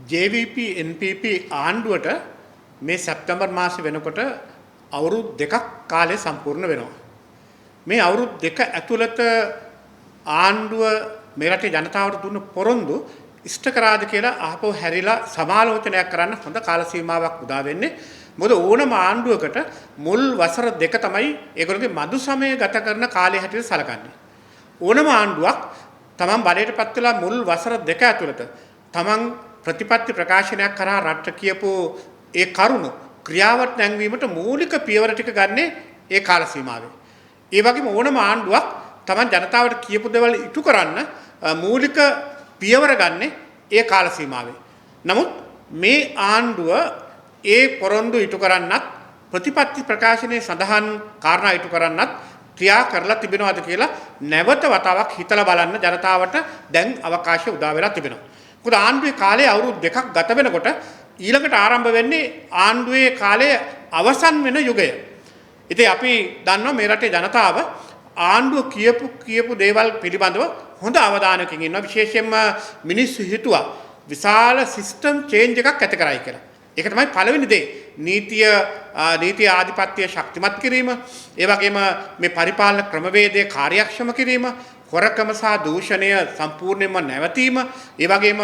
JVP NPP ආණ්ඩුවට මේ සැප්තැම්බර් මාසෙ වෙනකොට අවුරුදු දෙකක් කාලය සම්පූර්ණ වෙනවා. මේ අවුරුදු දෙක ඇතුළත ආණ්ඩුව මේ රටේ ජනතාවට දුන්න පොරොන්දු ඉෂ්ට කරාද කියලා ආපහු හැරිලා සමාලෝචනයක් කරන්න හොඳ කාල සීමාවක් උදා වෙන්නේ. මොකද ඕනම ආණ්ඩුවකට මුල් වසර දෙක තමයි ඒගොල්ලෝගේ මදු සමය ගත කරන කාලය හැටියට සැලකන්නේ. ඕනම ආණ්ඩුවක් තමන් බලයට පත් වෙලා මුල් වසර දෙක ඇතුළත තමන් ප්‍රතිපත්ති ප්‍රකාශනයක් කරා රට කියපු ඒ කරුණ ක්‍රියාවට නැංවීමට මූලික පියවර ටික ගන්නේ ඒ කාල සීමාවේ. ඒ වගේම ඕනම ආණ්ඩුවක් තමන් ජනතාවට කියපු දේවල් ඉටු කරන්න මූලික පියවර ගන්නේ ඒ කාල සීමාවේ. නමුත් මේ ආණ්ඩුව ඒ පොරොන්දු ඉටු කරන්නත් ප්‍රතිපත්ති ප්‍රකාශනයේ සඳහන් කාරණා ඉටු කරන්නත් ක්‍රියා කරලා තිබෙනවද කියලා නැවත වතාවක් හිතලා බලන්න ජනතාවට දැන් අවකාශය උදා වෙලා තිබෙනවා. මොකද ආණ්ඩුවේ කාලය අවුරුදු දෙකක් ගත වෙනකොට ඊළඟට ආරම්භ වෙන්නේ ආණ්ඩුවේ කාලයේ අවසන් වෙන යුගය. ඉතින් අපි දන්නවා මේ රටේ ජනතාව ආණ්ඩුව කියපු දේවල් පිළිබඳව හොඳ අවධානයකින් ඉන්නවා. විශේෂයෙන්ම මිනිස්සු හිතුවා විශාල සිස්ටම් චේන්ජ් එකක් ඇති කරයි කියලා. ඒක තමයි පළවෙනි දේ. නීති ආධිපත්‍ය ශක්තිමත් කිරීම, ඒ වගේම මේ පරිපාලන ක්‍රමවේදය කාර්යක්ෂම කිරීම, හොරකම සහ දූෂණය සම්පූර්ණයෙන්ම නැවතීම, ඒ වගේම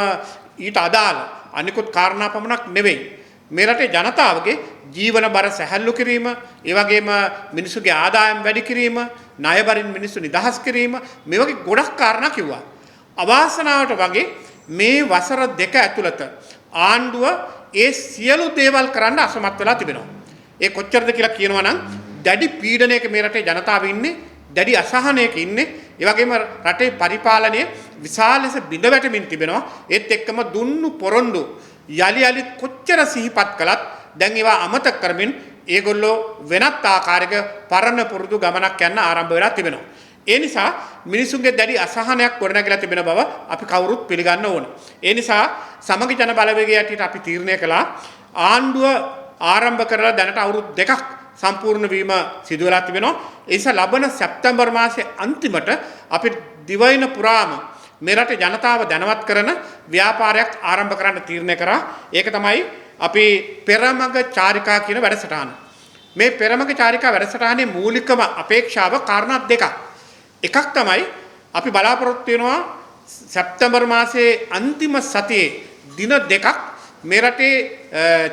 ඊට අදාළ අනිකුත් කාරණා පමණක් නෙවෙයි. මේ රටේ ජනතාවගේ ජීවන බර සැහැල්ලු කිරීම, ඒ වගේම මිනිසුගේ ආදායම් වැඩි කිරීම, ණය බරින් මිනිස්සු නිදහස් කිරීම, මේ වගේ ගොඩක් කාරණා කිව්වා. අවාසනාවට වගේ මේ වසර දෙක ඇතුළත ආණ්ඩුව ඒ සියලු දේවල් කරන්න අසමත් වෙලා තිබෙනවා. ඒ කොච්චරද කියලා කියනවා නම් දැඩි පීඩනයක මේ රටේ ජනතාව ඉන්නේ, දැඩි අසහනයක ඉන්නේ. ඒ වගේම රටේ පරිපාලනය විශාල ලෙස බිඳ වැටෙමින් තිබෙනවා. ඒත් එක්කම දුන්නු පොරොන්දු යලි කොච්චර සිහිපත් කළත් දැන් ඒවා අමතක කරමින් ඒගොල්ලෝ වෙනත් ආකාරයක පරණ පුරුදු ගමනක් යන්න ආරම්භ වෙලා තිබෙනවා. ඒ නිසා මිනිසුන්ගේ දැඩි අසහනයක් ගොඩනැගිලා තිබෙන බව අපි කවුරුත් පිළිගන්න ඕන. ඒ නිසා සමගි ජන බලවේගය යටට අපි තීරණය කළා ආණ්ඩුව ආරම්භ කරලා දැනට අවුරුදු දෙකක් සම්පූර්ණ වීම සිදු වෙලා තිබෙනවා. ඒ නිසා ලබන සැප්තැම්බර් මාසයේ අන්තිමට අපි දිවයින පුරාම මේ රටේ ජනතාව දැනවත් කරන ව්‍යාපාරයක් ආරම්භ කරන්න තීරණය කරා. ඒක තමයි අපි පෙරමග චාරිකා කියන වැඩසටහන. මේ පෙරමග චාරිකා වැඩසටහනේ මූලිකම අපේක්ෂාව කාරණා දෙකක්. එකක් තමයි අපි බලාපොරොත්තු වෙනවා සැප්තැම්බර් මාසයේ අන්තිම සතියේ දින දෙකක් මේ රටේ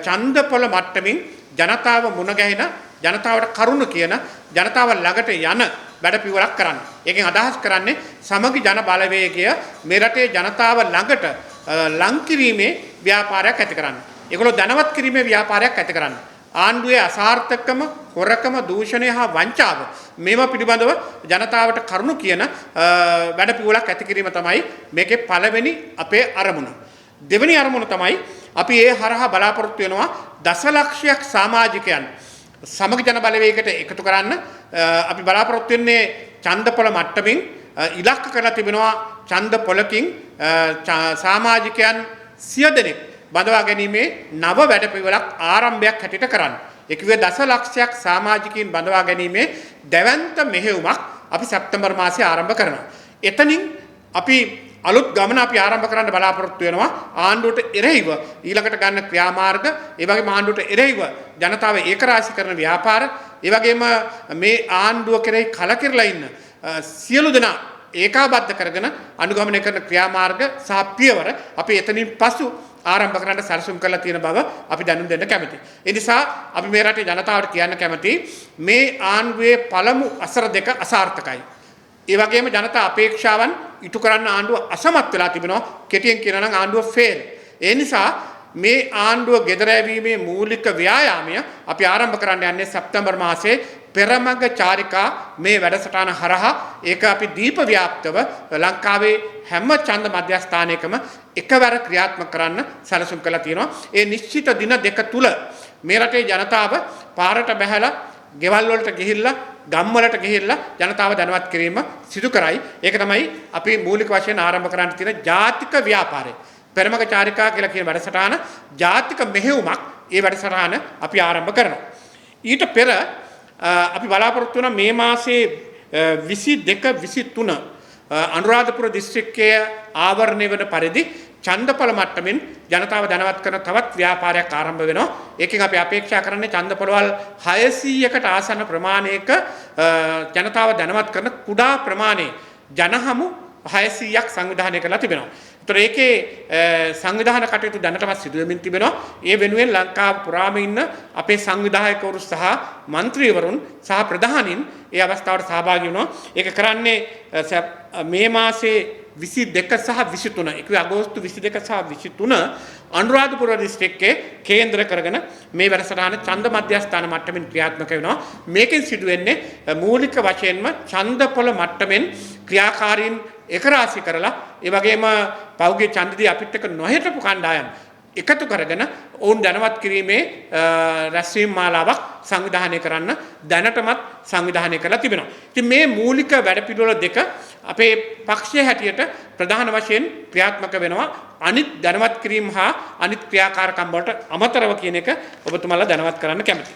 ඡන්දපොළ මට්ටමින් ජනතාව මුණ ගැහෙන, ජනතාවට කරුණ කියන, ජනතාව ළඟට යන වැඩපිළිවෙලක් කරන්න. ඒකෙන් අදහස් කරන්නේ සමගි ජන බලවේගය මේ රටේ ජනතාව ළඟට ලං කිරීමේ ව්‍යාපාරයක් ඇති කරන්න. ඒගොල්ලෝ දැනවත් කිරීමේ ව්‍යාපාරයක් ඇති කරන්න. ආණ්ඩුවේ අසාර්ථකම, හොරකම, දූෂණය හා වංචාව මේවා පිළිබඳව ජනතාවට කරුණු කියන වැඩපිළිවෙලක් ඇති කිරීම තමයි මේකේ පළවෙනි අපේ අරමුණ. දෙවෙනි අරමුණ තමයි අපි ඒ හරහා බලාපොරොත්තු වෙනවා දසලක්ෂයක් සමාජිකයන් සමගි ජන බලවේගයට එකතු කරන්න. අපි බලාපොරොත්තු වෙන්නේ ඡන්දපොළ මට්ටමින් ඉලක්ක කරලා තිබෙනවා ඡන්දපොළකින් සමාජිකයන් 100 දෙනෙක් බඳවා ගැනීමේ නව වැඩපිළිවෙලක් ආරම්භයක් හැටියට කරන්න. ඒ කිව්වේ දසලක්ෂයක් සමාජිකයින් බඳවා ගැනීමේ දැවැන්ත මෙහෙයුමක් අපි සැප්තැම්බර් මාසයේ ආරම්භ කරනවා. එතනින් අපි අලුත් ගමන අපි ආරම්භ කරන්න බලාපොරොත්තු වෙනවා ආණ්ඩුවට එරෙහිව ඊළඟට ගන්න ක්‍රියාමාර්ග, ඒ වගේම ආණ්ඩුවට එරෙහිව ජනතාව ඒකරාශී කරන ව්‍යාපාර, ඒ වගේම මේ ආණ්ඩුව කෙරෙහි කලකිරලා ඉන්න සියලු දෙනා ඒකාබද්ධ කරගෙන අනුගමනය කරන ක්‍රියාමාර්ග සහ පියවර අපි එතනින් පසු ආරම්භ කරන්න සැලසුම් කරලා තියෙන බව අපි දැනුම් දෙන්න කැමතියි. ඒ නිසා අපි මේ රටේ ජනතාවට කියන්න කැමතියි මේ ආණ්ඩුවේ පළමු වසර දෙක අසාර්ථකයි. ඒ වගේම ජනතා අපේක්ෂාවන් ඉටු කරන්න ආණ්ඩුව අසමත් වෙලා තිබෙනවා. කෙටියෙන් කියනවා නම් ආණ්ඩුව ෆේල්. ඒ නිසා මේ ආණ්ඩුව ගෙදර ඇවීමේ මූලික ව්‍යායාමය අපි ආරම්භ කරන්න යන්නේ සැප්තැම්බර් මාසයේ පෙරමග චාරිකා මේ වැඩසටහන හරහා. ඒක අපි දීප ව්‍යාප්තව ලංකාවේ හැම ඡන්ද මධ්‍යස්ථානයකම එකවර ක්‍රියාත්මක කරන්න සැලසුම් කරලා තියෙනවා. ඒ නිශ්චිත දින දෙක තුල මේ රටේ ජනතාව පාරට බැහැලා, ගෙවල් වලට ගිහිල්ලා, ගම් වලට ගිහිල්ලා ජනතාව දැනවත් කිරීම සිදු කරයි. ඒක තමයි අපි මූලික වශයෙන් ආරම්භ කරන්න තියෙන ජාතික ව්‍යාපාරය. පෙරමග චාරිකා කියලා කියන වැඩසටහන ජාතික මෙහෙයුමක්. ඒ වැඩසටහන අපි ආරම්භ කරනවා. ඊට පෙර අපි බලාපොරොත්තු වෙන මේ මාසයේ 22 23 අනුරාධපුර දිස්ත්‍රික්කයේ ආවරණය වන පරිදි ඡන්දපල මට්ටමින් ජනතාව දැනවත් කරන තවත් ව්‍යාපාරයක් ආරම්භ වෙනවා. ඒකෙන් අපි අපේක්ෂා කරන්නේ ඡන්දපලවල් 600කට ආසන්න ප්‍රමාණයක ජනතාව දැනවත් කරන කුඩා ප්‍රමාණයේ ජනහමු 600ක් සංවිධානය කරලා තිබෙනවා. ඒතර ඒකේ සංවිධාන කටයුතු දැනටමත් සිදු වෙමින් තිබෙනවා. ඒ වෙනුවෙන් ලංකාව පුරාම ඉන්න අපේ සංවිධායකවරු සහ മന്ത്രിවරුන් සහ ප්‍රධානීන් ඒ අවස්ථාවට සහභාගී වෙනවා. ඒක කරන්නේ මේ මාසේ 22 සහ 23 ඒක අගෝස්තු 22 සහ 23 අනුරාධපුර දිස්ත්‍රික්කයේ කේන්ද්‍ර කරගෙන මේ වැඩසටහන ඡන්ද මධ්‍යස්ථාන මට්ටමින් ක්‍රියාත්මක වෙනවා. මේකෙන් සිදු වෙන්නේ මූලික වශයෙන්ම ඡන්දපොළ මට්ටමින් ක්‍රියාකාරීන් එක රාශි කරලා ඒ වගේම පෞද්ගලික ඡන්දදී අපිට එක නොහිටපු කණ්ඩායම් එකතු කරගෙන ඔවුන් දැනවත් කිරීමේ රැස්වීම් මාලාවක් සංවිධානය කරන්න දැනටමත් සංවිධානය කරලා තිබෙනවා. ඉතින් මේ මූලික වැඩපිළිවෙල දෙක අපේ පක්ෂයේ හැටියට ප්‍රධාන වශයෙන් ක්‍රියාත්මක වෙනවා. අනිත් දැනවත් කිරීම හා අනිත් ක්‍රියාකාරකම් වලට අමතරව කියන එක ඔබතුමාලා දැනවත් කරන්න කැමතියි.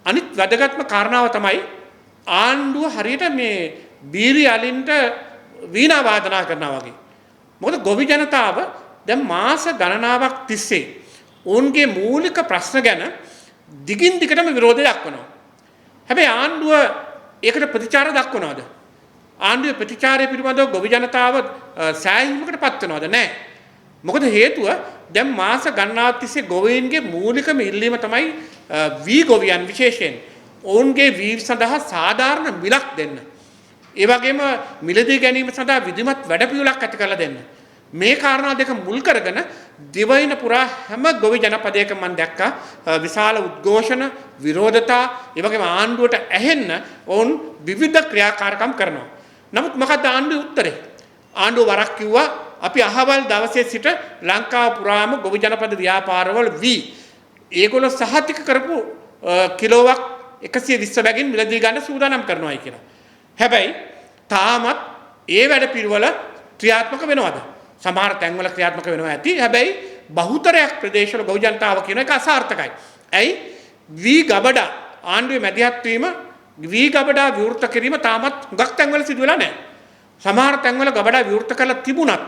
අනිත් වැදගත්ම කාරණාව තමයි ආණ්ඩුව හරියට මේ බීරි අලින්ට වීණා වාදනා කරනවා වගේ. මොකද ගොවි ජනතාව දැන් මාස ගණනාවක් තිස්සේ ඔවුන්ගේ මූලික ප්‍රශ්න ගැන දිගින් දිගටම විරෝධය දක්වනවා. හැබැයි ආණ්ඩුව ඒකට ප්‍රතිචාර දක්වනවද? ආණ්ඩුවේ ප්‍රතිචාරය පිළිබඳව ගොවි ජනතාව සෑහීමකට පත් වෙනවද? නැහැ. මොකද හේතුව දැන් මාස ගණනාවක් තිස්සේ ගොවීන්ගේ මූලිකම ඉල්ලීම තමයි වී ගොවියන් විශේෂයෙන් ඔවුන්ගේ වී සඳහා සාධාරණ මිලක් දෙන්න. ඒ වගේම මිලදී ගැනීම සඳහා විධිමත් වැඩපිළිවෙලක් ඇති කරලා දෙන්න. මේ කාරණා දෙක මුල් කරගෙන දිවයින පුරා හැම ගොවි ජනපදයකම මම දැක්කා විශාල උද්ඝෝෂණ විරෝධතා ඒ වගේම ආණ්ඩුවට ඇහෙන්න ඔවුන් විවිධ ක්‍රියාකාරකම් කරනවා. නමුත් මොකද ආණ්ඩුවේ උත්තරේ? ආණ්ඩුව වරක් කිව්වා අපි අහවල් දවසේ සිට ලංකාව පුරාම ගොවි ජනපද ව්‍යාපාරවල වී ඒගොල්ලෝ සහතික කරපු කිලෝවක් 120 බැගින් මිලදී ගන්න සූදානම් කරනවායි කියලා. හැබැයි තාමත් ඒ වැඩ පිළිවෙල ක්‍රියාත්මක වෙනවද? සමහර තැන්වල ක්‍රියාත්මක වෙනවා ඇති. හැබැයි බහුතරයක් ප්‍රදේශවල ගොවි ජනතාව කියන එක අසාර්ථකයි. ඇයි? වී ගබඩා ආණ්ඩුවේ මැදිහත් වීම වී ගබඩා විවෘත කිරීම තාමත් හුඟක් තැන්වල සිදු වෙලා නැහැ. සමහර තැන්වල ගබඩා විවෘත කරලා තිබුණත්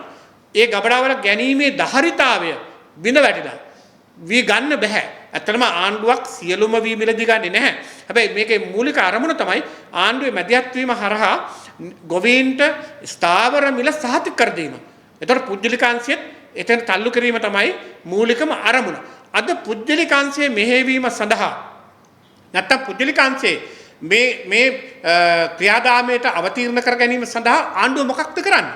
ඒ ගබඩාවල ගැනීමේ ධාරිතාවය බිඳ වැටිලා වී ගන්න බෑ. ඇත්තටම ආණ්ඩුවක් සියලුම වී මිලදී ගන්නේ නැහැ. හැබැයි මේකේ මූලික අරමුණ තමයි ආණ්ඩුවේ මැදිහත් වීම හරහා ගොවීන්ට ස්ථාවර මිල සහතික කර දීම. එතකොට පුජ්‍යලිකාංශයත් එතන තල්ලු කිරීම තමයි මූලිකම අරමුණ. අද පුජ්‍යලිකාංශයේ මෙහෙයවීම සඳහා නැත්තම් පුජ්‍යලිකාංශයේ මේ ක්‍රියාදාමයට අවතීර්ණ කර ගැනීම සඳහා ආණ්ඩුව මොකක්ද කරන්නේ?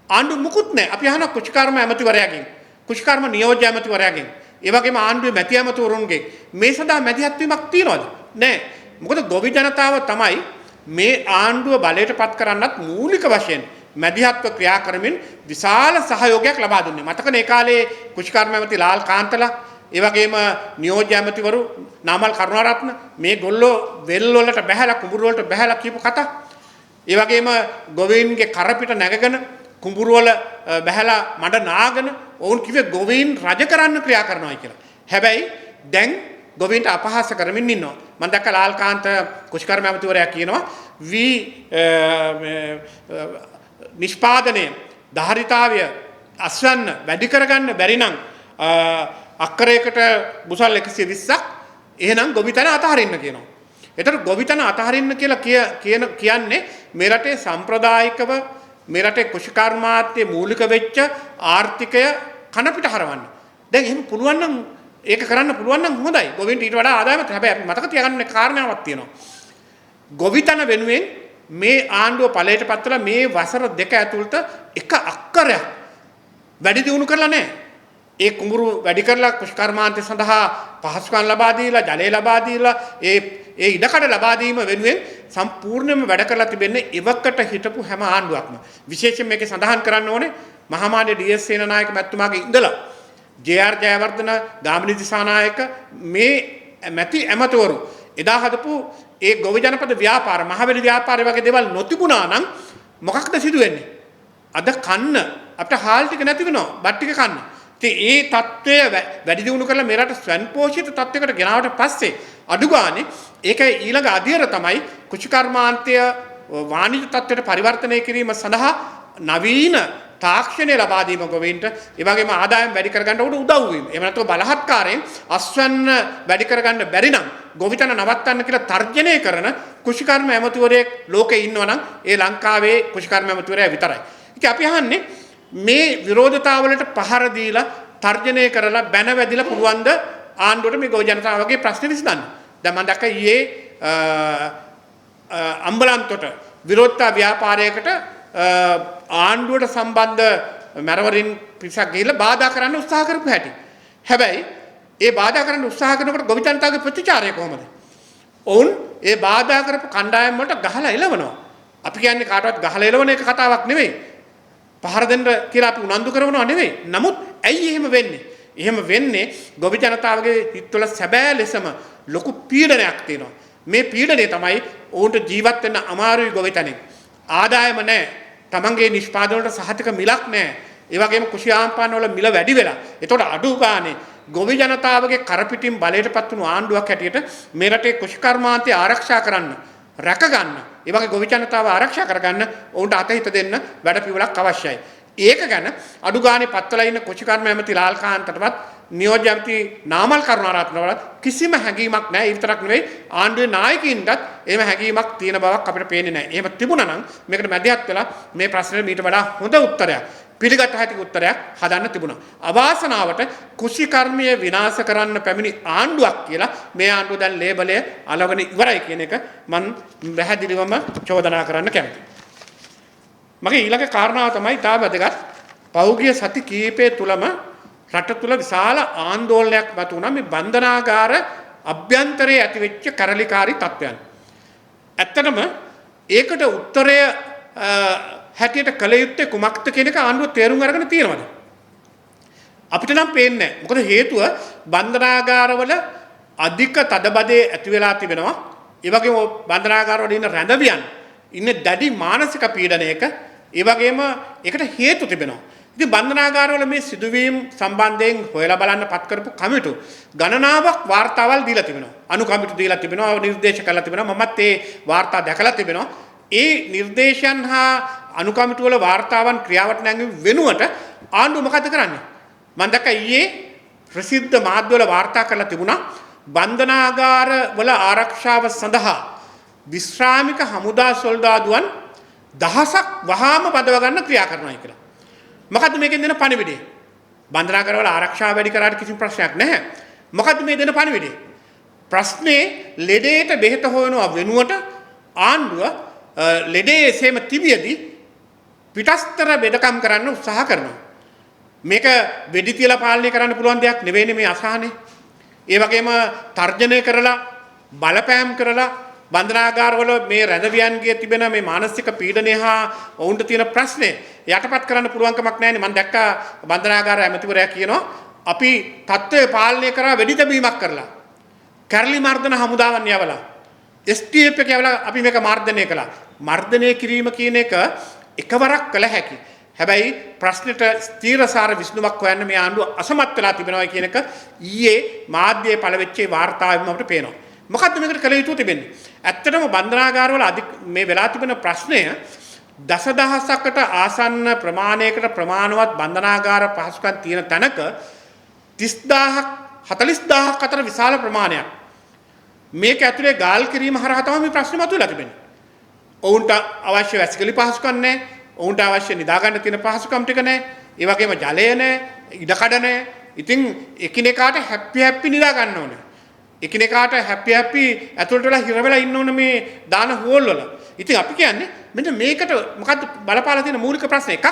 ආණ්ඩුව මුකුත් නැහැ. අපි අහන කුෂිකාර්ම ඇමතිවරයාගෙන්, කුෂිකාර්ම නියෝජ්‍ය ඇමතිවරයාගෙන්, ඒ වගේම ආණ්ඩුවේ මැති ඇමතිවරුන්ගෙන් මේ සඳහා මැදිහත් වීමක් තියනවද? නැහැ. මොකද ගොවි ජනතාව තමයි මේ ආණ්ඩුව බලයට පත් කරන්නත් මූලික වශයෙන් මැදිහත්ව ක්‍රියා කරමින් විශාල සහයෝගයක් ලබා දුන්නේ. මතකනේ ඒ කාලේ කුෂිකාර්ම ඇමති ලාල් කාන්තලා ඒ වගේම නියෝජ්‍ය ඇමතිවරු නාමල් කරුණාරත්න මේ ගොල්ලෝ වෙල් වලට බැහැලා කුඹුරු වලට බැහැලා කියපු කතා. ඒ වගේම ගොවීන්ගේ කරපිට නැගගෙන කුඹුරු වල බැහැලා මඩ නාගෙන ඔවුන් කිව්වේ ගොවීන් රජ කරන්න ක්‍රියා කරනවා කියලා. හැබැයි දැන් ගොවීන්ට අපහාස කරමින් ඉන්නවා. මම දැක්ක ලාල් කාන්ත කුෂිකාර්ම ඇමතිවරයා කියනවා වී නිෂ්පාදනය ධාරිතාවය අස්වැන්න වැඩි කරගන්න බැරි නම් අක්කරයකට බුසල් 120ක් එහෙනම් ගොවිතැන අතහරින්න කියනවා. ඒතර ගොවිතැන අතහරින්න කියලා කියන්නේ මේ රටේ සම්ප්‍රදායිකව මේ රටේ කුෂිකාර්මාත්‍ය මූලික වෙච්ච ආර්ථිකය කන පිට හරවන්න. දැන් එහෙම පුළුවන් නම් ඒක කරන්න පුළුවන් නම් හොඳයි. ගොවින්ට ඊට වඩා ආදායමක්. හැබැයි අපි මතක තියාගන්න කාරණාවක් තියෙනවා. ගොවිතැන වෙනුවෙන් මේ ආණ්ඩුව ඵලයට පත්වලා මේ වසර දෙක ඇතුළත එක අක්කරයක් වැඩි දියුණු කරලා නැහැ. ඒ කුඹුරු වැඩි කරලා කුෂිකාර්මාන්තය සඳහා පහසුකම් ලබා දීලා ජලය ලබා දීලා ඒ ඉඩකඩ ලබා දීම වෙනුවෙන් සම්පූර්ණයෙන්ම වැඩ කරලා තිබෙන්නේ ඉවකට හිටපු හැම ආණ්ඩුවක්ම. විශේෂයෙන් මේකේ සඳහන් කරන්න ඕනේ මහාමාන්‍ය ඩී.එස්. සේනානායක මැතිතුමාගේ ඉඳලා ජේ.ආර්. ජයවර්ධන ගාමිණී දිසානායක මේ මැති ඇමතිවරු එදා හදපු ඒ ගොවි ජනපද ව්‍යාපාර මහවැලි ව්‍යාපාරය වගේ දේවල් නොතිබුණා නම් මොකක්ද සිදු වෙන්නේ? අද කන්න අපිට හාල් ටික නැති වෙනවා. බත් ටික කන්න. ඉතින් ඒ தত্ত্বය වැඩි දියුණු කරලා මේ රට ස්වයංපෝෂිත තත්වයකට ගෙනාවට පස්සේ අඩු ගානේ ඒකයි ඊළඟ අධ්‍යයන තමයි කුෂිකර්මාන්තය වාණිජ තත්ත්වයට පරිවර්තනය කිරීම සඳහා නවීන තාක්ෂණය ලබා දීම ගොවීන්ට ඒ වගේම ආදායම් වැඩි කරගන්න උඩ උදව් වීම. එහෙම නැත්නම් බලහත්කාරයෙන් අස්වැන්න වැඩි කරගන්න බැරි නම් ගොවිතැන නවත්තන්න කියලා තර්ජනය කරන කෘෂිකර්ම ඇමතිවරයෙක් ලෝකේ ඉන්නවනම් ඒ ලංකාවේ කෘෂිකර්ම ඇමතිවරයා විතරයි. ඉතින් අපි අහන්නේ මේ විරෝධතාවලට පහර දීලා තර්ජනය කරලා බැන වැදිලා පුළුවන් ද ආණ්ඩුවට මේ ගොවි ජනතාවගේ ප්‍රශ්න විසඳන්න. දැන් මම දැක්ක ඊයේ අම්බලන්තොට විරෝධතා ව්‍යාපාරයකට ආණ්ඩුවට සම්බන්ධ මැරවරින් පිරිසක් ගිහිල්ලා බාධා කරන්න උත්සාහ කරපු හැටි. හැබැයි ඒ බාධා කරන්න උත්සාහ කරනකොට ගොවි ජනතාවගේ ප්‍රතිචාරය කොහොමද? ඔවුන් ඒ බාධා කරපු කණ්ඩායම් වලට ගහලා එලවනවා. අපි කියන්නේ කාටවත් ගහලා එලවන එක කතාවක් නෙවෙයි. පහර දෙන්න කියලා අපි උනන්දු කරනවා නෙවෙයි. නමුත් ඇයි එහෙම වෙන්නේ? එහෙම වෙන්නේ ගොවි ජනතාවගේ හිතවල සැබෑ ලෙසම ලොකු පීඩනයක් තියෙනවා. මේ පීඩනය තමයි ඔවුන්ට ජීවත් වෙන්න අමාරුයි ගොවිතැනින්. ආදායම නැහැ. තමන්ගේ නිෂ්පාදන වලට සහතික මිලක් නැහැ. ඒ වගේම කෘෂි ආම්පාන වල මිල වැඩි වෙලා. ඒතකොට අඩු ගානේ ගොවි ජනතාවගේ කරපිටින් බලයටපත් වුණු ආණ්ඩුවක් හැටියට මේ රටේ කෘෂිකර්මාන්තය ආරක්ෂා කරන්න, රැක ගන්න, ඒ වගේ ගොවි ජනතාව ආරක්ෂා කරගන්න ඔවුන්ට අතහිත දෙන්න වැඩපිළිවෙලක් අවශ්‍යයි. ඒක ගැන අඩු ගානේ පත්වලා ඉන්න කෘෂිකර්ම ඇමති ලාල්කාන්තටවත් නියෝජ්‍ය ඇමති නාමල් කරුණාරත්නවලත් කිසිම හැඟීමක් නැහැ. ඒ විතරක් නෙවෙයි ආණ්ඩුවේ නායකයින්ටත් එහෙම හැඟීමක් තියෙන බවක් අපිට පේන්නේ නැහැ. එහෙම තිබුණා නම් මේකට මැදිහත් වෙලා මේ ප්‍රශ්නෙට මීට වඩා හොඳ උත්තරයක්, පිළිගත හැකි උත්තරයක් හදන්න තිබුණා. අවාසනාවට කෘෂිකර්මය විනාශ කරන්න පැමිණි ආණ්ඩුවක් කියලා මේ ආණ්ඩුව දැන් ලේබලය අලවගෙන ඉවරයි කියන එක මම පැහැදිලිවම චෝදනා කරන්න කැමතියි. මගේ ඊළඟ කාරණාව තමයි තා වැදගත්. පෞද්ගලික සති කීපය තුලම රට තුල විශාල ආందోලනයක් මතු වුණා මේ බන්ධනාගාර අභ්‍යන්තරයේ ඇතිවෙච්ච කරලිකාරී තත්ත්වයන්. ඇත්තටම ඒකට උත්තරය හැටියට කළ යුත්තේ කුමක්ද කියන එක ආණ්ඩුව තේරුම් අරගෙන තියෙනවද? අපිට නම් පේන්නේ නැහැ. මොකද හේතුව බන්ධනාගාරවල අධික තදබදේ ඇති වෙලා තිබෙනවා. ඒ වගේම බන්ධනාගාරවල ඉන්න රැඳවියන් ඉන්නේ දැඩි මානසික පීඩනයක. ඒ වගේම ඒකට හේතු තිබෙනවා. ඉතින් බන්ධනාගාරවල මේ සිදුවීම් සම්බන්ධයෙන් හොයලා බලන්න පත් කරපු කමිටු ගණනාවක් වාර්තාවල් දීලා තිබෙනවා. අනු කමිටු දීලා තිබෙනවා, නිර්දේශ කළා තිබෙනවා. මමත් ඒ වාර්තා දැකලා තිබෙනවා. ඒ නිර්දේශයන් හා අනු කමිටු වල වාර්තාවන් ක්‍රියාවට නැංවීම වෙනුවට ආණ්ඩුව මොකද කරන්නේ? මම දැක්ක ඊයේ ප්‍රසිද්ධ මාධ්‍යවල වාර්තා කරලා තිබුණා බන්ධනාගාර වල ආරක්ෂාව සඳහා විශ්‍රාමික හමුදා සොල්දාදුවන් දහසක් වහාම බඳව ගන්න ක්‍රියා කරනවා කියලා. මොකද්ද මේකෙන් දෙන පණිවිඩය? බන්ධනාගාර වල ආරක්ෂාව වැඩි කරාට කිසිම ප්‍රශ්නයක් නැහැ. මොකද්ද මේ දෙන පණිවිඩය? ප්‍රශ්නේ ලෙඩේට බෙහෙත හොයනවා වෙනුවට ආණ්ඩුව ලෙඩේ එසේම තිබියදී පිටස්තර බෙදකම් කරන්න උත්සාහ කරනවා. මේක වෙඩි තියලා පාලනය කරන්න පුළුවන් දෙයක් නෙවෙයිනේ මේ අසහනේ. ඒ වගේම තර්ජනය කරලා බලපෑම් කරලා බන්ධනාගාරවල මේ රැඳවියන්ගේ තිබෙන මේ මානසික පීඩනය හා ඔවුන්ට තියෙන ප්‍රශ්නේ යටපත් කරන්න පුළුවන් කමක් නැහැ නේ. මම දැක්කා බන්ධනාගාර ඇමතිවරයා කියනවා අපි තත්ත්වය පාලනය කරා වෙඩි තැබීමක් කරලා කැරලි මර්දන හමුදාවන් යවලා STF එක යවලා අපි මේක මර්ධනය කළා. මර්ධනය කිරීම කියන එක එකවරක් කළ හැකි. හැබැයි ප්‍රශ්නෙට ස්ථීරසාර විසඳුමක් හොයන්න මේ ආණ්ඩුව අසමත් වෙලා තිබෙනවා කියන එක ඊයේ මාධ්‍යයේ පළවෙච්ච වාර්තාවෙම අපිට පේනවා. මොකද්ද මේකට කළ යුතු තිබෙන්නේ? ඇත්තටම බන්ධනාගාරවල මේ වෙලා තිබෙන ප්‍රශ්නය දසදහසකට ආසන්න ප්‍රමාණයකට ප්‍රමාණවත් බන්ධනාගාර පහසුකම් තියෙන තැනක 30000ක් 40000ක් අතර විශාල ප්‍රමාණයක් මේක ඇතුලේ ගාල් කිරීම හරහා තමයි මේ ප්‍රශ්නේ මතුවලා තිබෙන්නේ. ඔවුන්ට අවශ්‍ය වැසිකිලි පහසුකම් නැහැ. ඔවුන්ට අවශ්‍ය නිදා ගන්න තියෙන පහසුකම් ටික නැහැ. ඒ වගේම ජලය නැහැ, ඉඩකඩ නැහැ. ඉතින් එකිනෙකාට හැපි නිදා ගන්න ඕනේ. එකිනෙකාට හැපි ඇතුළට වෙලා හිර වෙලා ඉන්න ඕනේ මේ දාන හෝල් වල. ඉතින් අපි කියන්නේ මෙන්න මේකට මොකද්ද බලපාලා තියෙන මූලික ප්‍රශ්න එකක්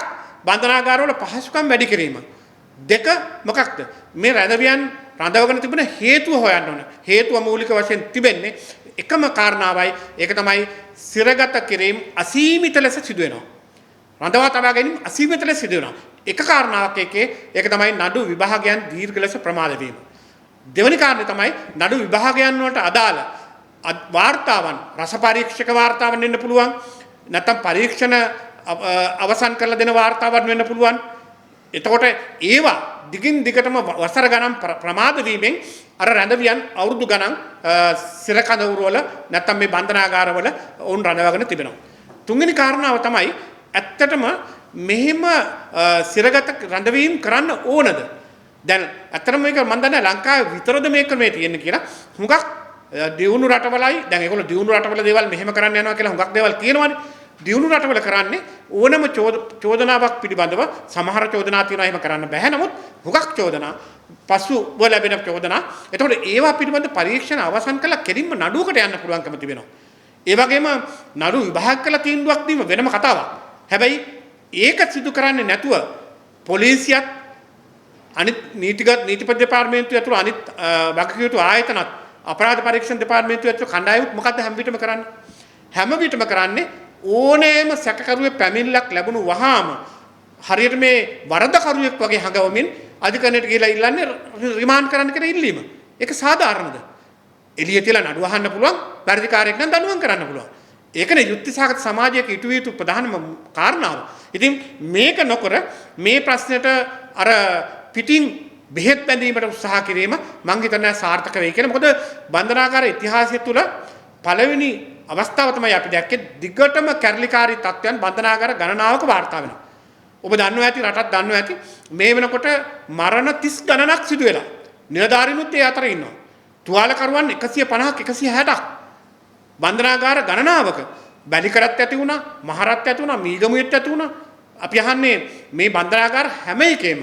බන්ධනාගාරවල පහසුකම් වැඩි කිරීම. දෙක මොකක්ද? මේ රැඳවියන් රඳවගෙන තිබුණ හේතුව හොයන්න ඕන. හේතුව මූලික වශයෙන් තිබෙන්නේ එකම කාරණාවයි. ඒක තමයි සිරගත කිරීම අසීමිත ලෙස සිදු වෙනවා. රඳවා තබා ගැනීම අසීමිත ලෙස සිදු වෙනවා. එක කාරණාවක් ඒක තමයි නඩු විභාගයන් දීර්ඝ ලෙස ප්‍රමාද වීම. දෙවැනි කාරණේ තමයි නඩු විභාගයන් වලට අදාළ වාර්තාවන් රස පරීක්ෂක වාර්තාවන් වෙන්න පුළුවන්. නැත්නම් පරීක්ෂණ අවසන් කරලා දෙන වාර්තාවන් වෙන්න පුළුවන්. එතකොට ඒවා දිගින් දිගටම වසර ගණන් ප්‍රමාද වීමෙන් අර රැඳවියන් අවුරුදු ගණන් සිර කඳවුරු වල නැත්නම් මේ බන්ධනාගාරවල වුන් රඳවගෙන තිබෙනවා. තුන්වෙනි කාරණාව තමයි ඇත්තටම මෙහෙම සිරගත රඳවීම් කරන්න ඕනද? දැන් අතරම මේක මම දන්නේ ලංකාවේ විතරද මේ ක්‍රමයේ තියෙන්නේ කියලා. හුඟක් දියුණු රටවලයි දැන් ඒගොල්ලෝ දියුණු රටවල දේවල් මෙහෙම කරන්න යනවා කියලා හුඟක් දේවල් කියනවානේ. දියුණු රටවල කරන්නේ ඕනම චෝදනාවක් පිළිබඳව සමහර චෝදනා තියෙනවා එහෙම කරන්න බෑ. නමුත් හුඟක් චෝදනා පසුව ලැබෙන චෝදනා. එතකොට ඒවා පිළිබඳ පරීක්ෂණ අවසන් කළා කෙලින්ම නඩුවකට යන්න පුළුවන්කම තිබෙනවා. ඒ වගේම නඩු විභාග කළ තීන්දුවක් දීම වෙනම කතාවක්. හැබැයි ඒක සිදු කරන්නේ නැතුව පොලිසියත් අනිත් නීතිපති දෙපාර්තමේන්තුව ඇතුළු අනිත් වගකීම් ආයතනත් අපරාධ පරීක්ෂණ දෙපාර්තමේන්තුව ඇතුළු කණ්ඩායමුත් මොකද්ද හැම විටම කරන්නේ? හැම විටම කරන්නේ ඕනෑම සැකකරුවේ පැමිණිල්ලක් ලැබුණු වහාම හරියට මේ වරදකරුවෙක් වගේ හඟවමින් අධිකරණයට ගිහිලා ඉල්ලන්නේ රිමාන්ඩ් කරන්න කියලා ඉල්ලීම. ඒක සාධාරණද? එළිය තියලා නඩුව අහන්න පුළුවන්, වැඩිකාරයෙක් නම් දඬුවම් කරන්න පුළුවන්. ඒකනේ යුක්තිසහගත සමාජයක ඉටු යුතු ප්‍රධානම කාරණාව. ඉතින් මේක නොකර මේ ප්‍රශ්නෙට අර පිටින් බෙහෙත් බැඳීමට උත්සාහ කිරීම මං හිතන්නේ සාර්ථක වෙයි කියලා. මොකද බන්ධනාගාර ඉතිහාසය තුළ පළවෙනි අවස්ථාව තමයි අපි දැක්කේ දිගටම කැරලිකාරී තත්ත්වයන් බන්ධනාගාර ගණනාවක වාර්තා වෙනවා. ඔබ දන්නවා ඇති රටත් දන්නවා ඇති මේ වෙනකොට මරණ 30 ගණනක් සිදු වෙලා. නිලධාරීනුත් ඒ අතර ඉන්නවා. තුවාලකරුවන් 150ක් 160ක් බන්ධනාගාර ගණනාවක බැලි කරත් ඇති වුණා, මහරත් ඇති වුණා, මීගමුවෙත් ඇති වුණා. අපි අහන්නේ මේ බන්ධනාගාර හැම එකේම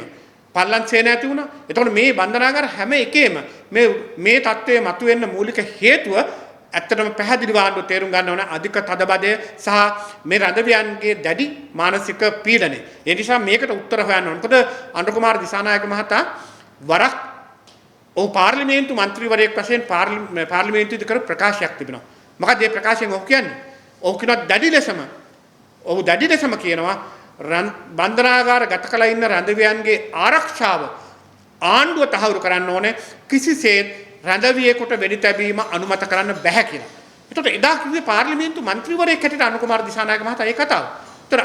පල්ලන්සේන ඇති වුණා. එතකොට මේ බන්ධනාගාර හැම එකේම මේ තත්ත්වයේ මතුවෙන්න මූලික හේතුව ඇත්තටම පැහැදිලිව ආණ්ඩුව තේරුම් ගන්න ඕන අධික තදබදය සහ මේ රඳවියන්ගේ දැඩි මානසික පීඩනය. ඒ නිසා මේකට උත්තර හොයන්න ඕන. මොකද අනුර කුමාර දිසානායක මහතා වරක් ඔහු පාර්ලිමේන්තු මන්ත්‍රීවරයෙක් වශයෙන් පාර්ලිමේන්තුවේදී කර ප්‍රකාශයක් තිබෙනවා. මොකද මේ ප්‍රකාශයෙන් ඔහු කියන්නේ ඔහු කියනවා දැඩි ලෙසම කියනවා බන්ධනාගාර ගත කළ ඉන්න රඳවියන්ගේ ආරක්ෂාව ආණ්ඩුව තහවුරු කරන්න ඕනේ. කිසිසේත් රඳවියෙකුට වෙඩි තැබීම අනුමත කරන්න බැහැ කියලා. ඒකට එදා කිව්වේ පාර්ලිමේන්තු මන්ත්‍රීවරයෙක් හැටියට අනුර කුමාර දිසානායක මහතා ඒ කතාව. ඒතර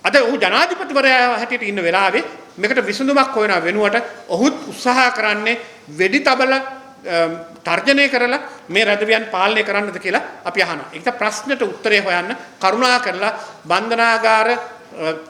අද ඔහු ජනාධිපතිවරයා හැටියට ඉන්න වෙලාවේ මේකට විසඳුමක් හොයන වෙනුවට ඔහුත් උත්සාහ කරන්නේ වෙඩි තබල තර්ජනය කරලා මේ රදවියන් පාලනය කරන්නද කියලා අපි අහනවා. ඒක ප්‍රශ්නෙට උත්තරේ හොයන්න කරුණා කරලා බන්ධනාගාර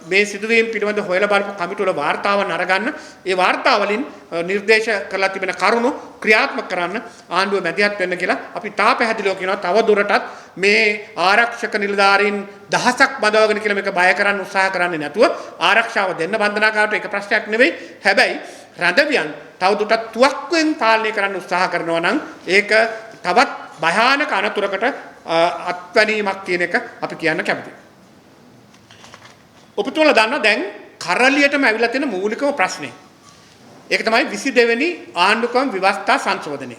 මේ සිදුවීම් පිළිබඳ හොයලා බලපු කමිටුවල වාර්තාවන් අරගන්න. ඒ වාර්තාවලින් නිර්දේශ කරලා තිබෙන කරුණු ක්‍රියාත්මක කරන්න ආණ්ඩුව මැදිහත් වෙන්න කියලා අපි තා පැහැදිලිව කියනවා. තව දුරටත් මේ ආරක්ෂක නිලධාරීන් දහසක් බඳවගෙන කියලා මේක බය කරන්න උත්සාහ කරන්නේ නැතුව ආරක්ෂාව දෙන්න බන්ධනාගාරයට ඒක ප්‍රශ්නයක් නෙවෙයි. හැබැයි රඳවියන් තවදුරටත් තුවක්කුවෙන් පාලනය කරන්න උත්සාහ කරනවා නම් ඒක තවත් භයානක අනතුරකට අත්වැණීමක් කියන එක අපි කියන්න කැමතියි. ඔබතුමලා දන්නවා දැන් කරලියටම ඇවිල්ලා තියෙන මූලිකම ප්‍රශ්නේ. ඒක තමයි 22 වෙනි ආණ්ඩුක්‍රම ව්‍යවස්ථා සංශෝධනය.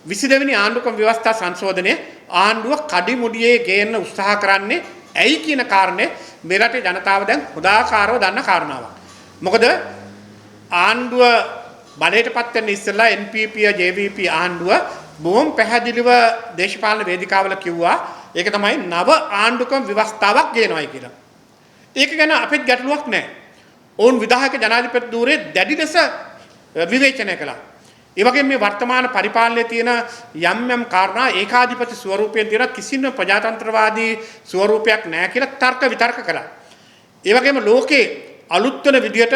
22 වෙනි ආණ්ඩුක්‍රම ව්‍යවස්ථා සංශෝධනය ආණ්ඩුව කඩිමුඩියේ ගේන්න උත්සාහ කරන්නේ ඇයි කියන කාරණේ මේ රටේ ජනතාව දැන් හොදාකාරව දන්න කාරණාවක්. මොකද ආණ්ඩුව බලයටපත් වෙන්න ඉස්සෙල්ලා NPP JVP ආණ්ඩුව බොහොම පැහැදිලිව දේශපාලන වේදිකාවල කිව්වා ඒක තමයි නව ආණ්ඩුක්‍රම ව්‍යවස්ථාවක් ගේනවායි කියලා. ඒක ගැන අපිට ගැටලුවක් නැහැ. ඔවුන් විධායක ජනාධිපති ධූරයේ දැඩි ලෙස විවේචනය කළා. ඒ වගේම මේ වර්තමාන පරිපාලනයේ තියෙන යම් කාරණා ඒකාධිපති ස්වරූපයෙන් තියෙන කිසිම ප්‍රජාතන්ත්‍රවාදී ස්වරූපයක් නැහැ කියලා තර්ක විතර්ක කළා. ඒ වගේම ලෝකේ අලුත් වෙන විදියට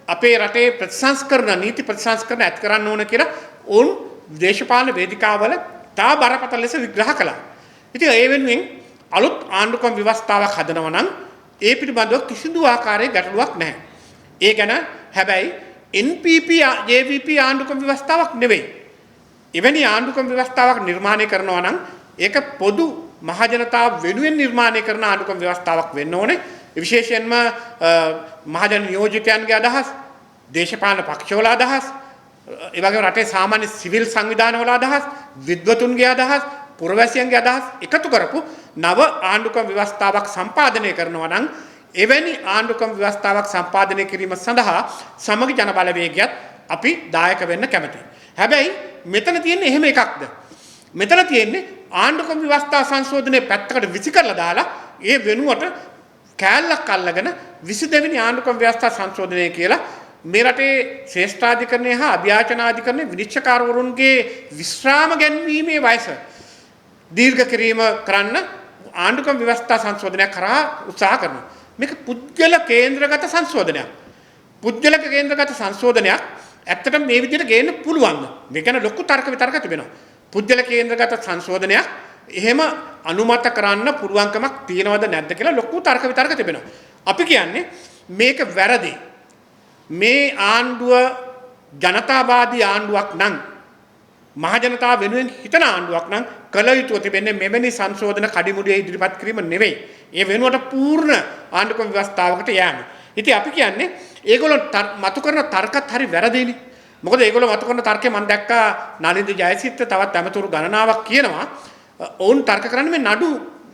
අපේ රටේ ප්‍රතිසංස්කරණ නීති ප්‍රතිසංස්කරණ ඇත් කරන්න ඕන කියලා ඔවුන් දේශපාලන වේදිකාවල තා බරපතල ලෙස විග්‍රහ කළා. ඉතින් ඒ වෙනුවෙන් අලුත් ආණ්ඩුක්‍රම ව්‍යවස්ථාවක් හදනවා නම් ඒ පිළිබඳව කිසිදු ආකාරයක ගැටලුවක් නැහැ. ඒ ගැන හැබැයි NPP JVP ආණ්ඩුක්‍රම ව්‍යවස්ථාවක් නෙවෙයි. එවැනි ආණ්ඩුක්‍රම ව්‍යවස්ථාවක් නිර්මාණය කරනවා නම් ඒක පොදු මහජනතාව වෙනුවෙන් නිර්මාණය කරන ආණ්ඩුක්‍රම ව්‍යවස්ථාවක් වෙන්න ඕනේ. විශේෂයෙන්ම මහජන නියෝජිතයන්ගේ අදහස්, දේශපාලන පක්ෂවල අදහස්, ඒ වගේම රටේ සාමාන්‍ය සිවිල් සංවිධානවල අදහස්, විද්වතුන්ගේ අදහස්, පුරවැසියන්ගේ අදහස් එකතු කරපු නව ආණ්ඩුක්‍රම ව්‍යවස්ථාවක් සම්පාදනය කරනවා නම් එවැනි ආණ්ඩුක්‍රම ව්‍යවස්ථාවක් සම්පාදනය කිරීම සඳහා සමගි ජන බලවේගයත් අපි දායක වෙන්න කැමතියි. හැබැයි මෙතන තියෙන්නේ එහෙම එකක්ද? මෙතන තියෙන්නේ ආණ්ඩුක්‍රම ව්‍යවස්ථා සංශෝධනයේ පැත්තකට විසි කරලා දාලා ඒ වෙනුවට කෑල්ලක් අල්ලගෙන 22 වෙනි ආණ්ඩුක්‍රම ව්‍යවස්ථා සංශෝධනය කියලා මේ රටේ ශ්‍රේෂ්ඨාධිකරණය හා අභියාචනාධිකරණයේ විනිශ්චයකාරවරුන්ගේ විශ්‍රාම ගැන්වීමේ වයස දීර්ඝ කිරීම කරන්න ආණ්ඩුක්‍රම ව්‍යවස්ථා සංශෝධනයක් කරා උත්සාහ කරනවා. මේක පුද්ගල කේන්ද්‍රගත සංශෝධනයක්. පුද්ගල කේන්ද්‍රගත සංශෝධනයක් ඇත්තටම මේ විදිහට ගේන්න පුළුවන්. මේ ගැන ලොකු තර්ක විතර්ක තිබෙනවා. පුද්ගල කේන්ද්‍රගත සංශෝධනයක් එහෙම අනුමත කරන්න පුළුවන්කමක් තියනවද නැද්ද කියලා ලොකු තර්ක විතර්ක තිබෙනවා. අපි කියන්නේ මේක වැරදි. මේ ආණ්ඩුව ජනතාවාදී ආණ්ඩුවක් නම් මහජනතාව වෙනුවෙන් හිතන ආණ්ඩුවක් නම් කළ යුතුව තිබෙන්නේ මෙවැනි සංශෝධන කඩිමුඩියේ ඉදිරිපත් කිරීම නෙවෙයි. ඒ වෙනුවට පූර්ණ ආණ්ඩුක්‍රම ව්‍යවස්ථාවකට යෑම. ඉතින් අපි කියන්නේ ඒගොල්ලෝ මතු කරන තර්කත් හරි වැරදිනේ. මොකද ඒගොල්ලෝ මතු කරන තර්කේ මම දැක්කා නලින්ද ජයසිත්ත තවත් ඇමතුරු ගණනාවක් කියනවා. ඔවුන් තර්ක කරන්නේ මේ නඩු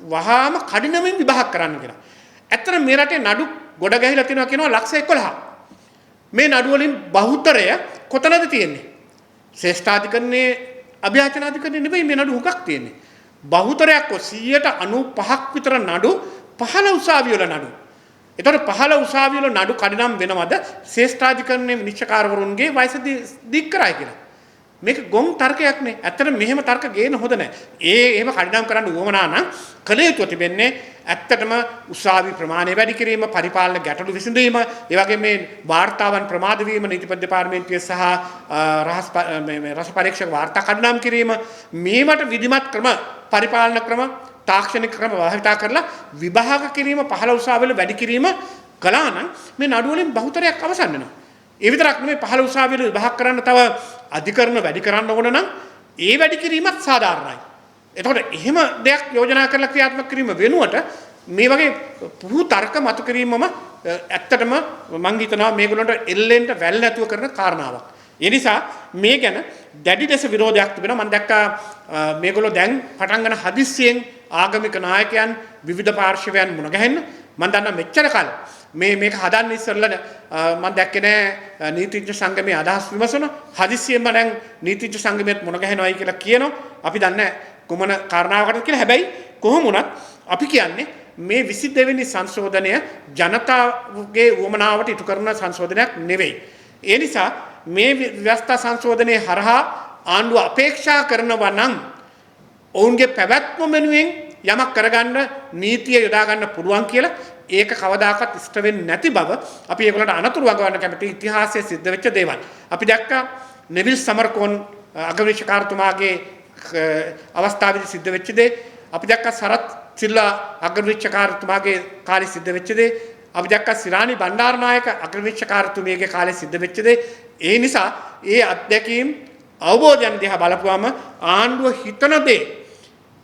වහාම කඩිනමින් විභාග කරන්න කියලා. ඇත්තට මේ රටේ නඩු ගොඩ ගැහිලා තිනවා කියනවා ලක්ෂ 11. මේ නඩු වලින් බහුතරය කොතනද තියෙන්නේ? ශ්‍රේෂ්ඨාධිකරණයේ අභියාචනාධිකරණයේ නෙවෙයි මේ නඩු හුඟක් තියෙන්නේ. බහුතරයක් 95ක් විතර නඩු 15 උසාවිය වල නඩු. ඒතකොට 15 උසාවිය වල නඩු කඩිනම් වෙනවද ශ්‍රේෂ්ඨාධිකරණයේ විනිශ්චයකාරවරුන්ගේ වයස දික් කරයි කියලා. මේක ගොන් තර්කයක් නේ. ඇත්තට මෙහෙම තර්ක ගේන්න හොඳ නැහැ. එහෙම කඩිනම් කරන්න උවමනා නම් කළ යුතු තිබෙන්නේ ඇත්තටම උසාවි ප්‍රමාණය වැඩි කිරීම, පරිපාලන ගැටලු විසඳීම, ඒ වගේ මේ වාර්තාවන් ප්‍රමාද වීම, නීතිපති දෙපාර්තමේන්තුවේ සහ රස පරීක්ෂක වාර්තා කඩිනම් කිරීම, මේවට විධිමත් ක්‍රම, පරිපාලන ක්‍රම, තාක්ෂණික ක්‍රම භාවිතා කරලා විභාග කිරීම, 15 උසාවිවල වැඩි කිරීම කළා නම් මේ නඩු වලින් බහුතරයක් අවසන් වෙනවා. ඒ විතරක් නෙමෙයි 15 උසාවිවල විභාග කරන්න තව අධිකරණ වැඩි කරන්න ඕන නම් ඒ වැඩි කිරීමත් සාධාරණයි. එතකොට එහෙම දෙයක් යෝජනා කරලා ක්‍රියාත්මක කිරීම වෙනුවට මේ වගේ පුහු තර්ක මතු කිරීමම ඇත්තටම මම හිතනවා මේගොල්ලන්ට එල්ලෙන්න වැල් නැතුව කරන කාරණාවක්. ඒ නිසා මේ ගැන දැඩි ලෙස විරෝධයක් තිබෙනවා. මම දැක්කා මේගොල්ලෝ දැන් පටන් ගන්න හදිස්සියෙන් ආගමික නායකයන් විවිධ පාර්ශවයන් මුණ ගැහෙන්න මම දන්නා මෙච්චර කල් මේක හදන්න ඉස්සෙල්ලා මම දැක්කේ නෑ නීතිඥ සංගමයේ අදහස් විමසන හදිස්සියෙන්ම දැන් නීතිඥ සංගමයට මුණ ගැහෙනවයි කියලා කියනවා. අපි දන්නේ කුමන කාරණාවකටද කියලා. හැබැයි කොහොම වුණත් අපි කියන්නේ මේ 22 වෙනි සංශෝධනය ජනතාවගේ උවමනාවට ඉටු කරන සංශෝධනයක් නෙවෙයි. ඒ නිසා මේ ව්‍යවස්ථා සංශෝධනයේ හරහා ආණ්ඩුව අපේක්ෂා කරනවා නම් ඔවුන්ගේ පැවැත්ම වෙනුවෙන් යමක් කරගන්න නීතිය යොදා ගන්න පුළුවන් කියලා ඒක කවදාකවත් ඉෂ්ට වෙන්නේ නැති බව අපි ඒගොල්ලන්ට අනතුරු වගවන්න කැමති ඉතිහාසයේ සිද්ධ වෙච්ච දේවල්. අපි දැක්කා නෙවිල් සමරකෝන් අගවිනිශ්චයකාරතුමාගේ අවස්ථාවේදී සිද්ධ වෙච්ච දේ. අපි දැක්කා සරත් සිල්වා අගවිනිශ්චයකාරතුමාගේ කාලේ සිද්ධ වෙච්ච දේ. අපි දැක්කා සිරානි බණ්ඩාරනායක අගවිනිශ්චයකාරතුමියගේ කාලේ සිද්ධ වෙච්ච දේ. ඒ නිසා ඒ අත්දැකීම් අවබෝධයන් දිහා බලපුවම ආණ්ඩුව හිතන දේ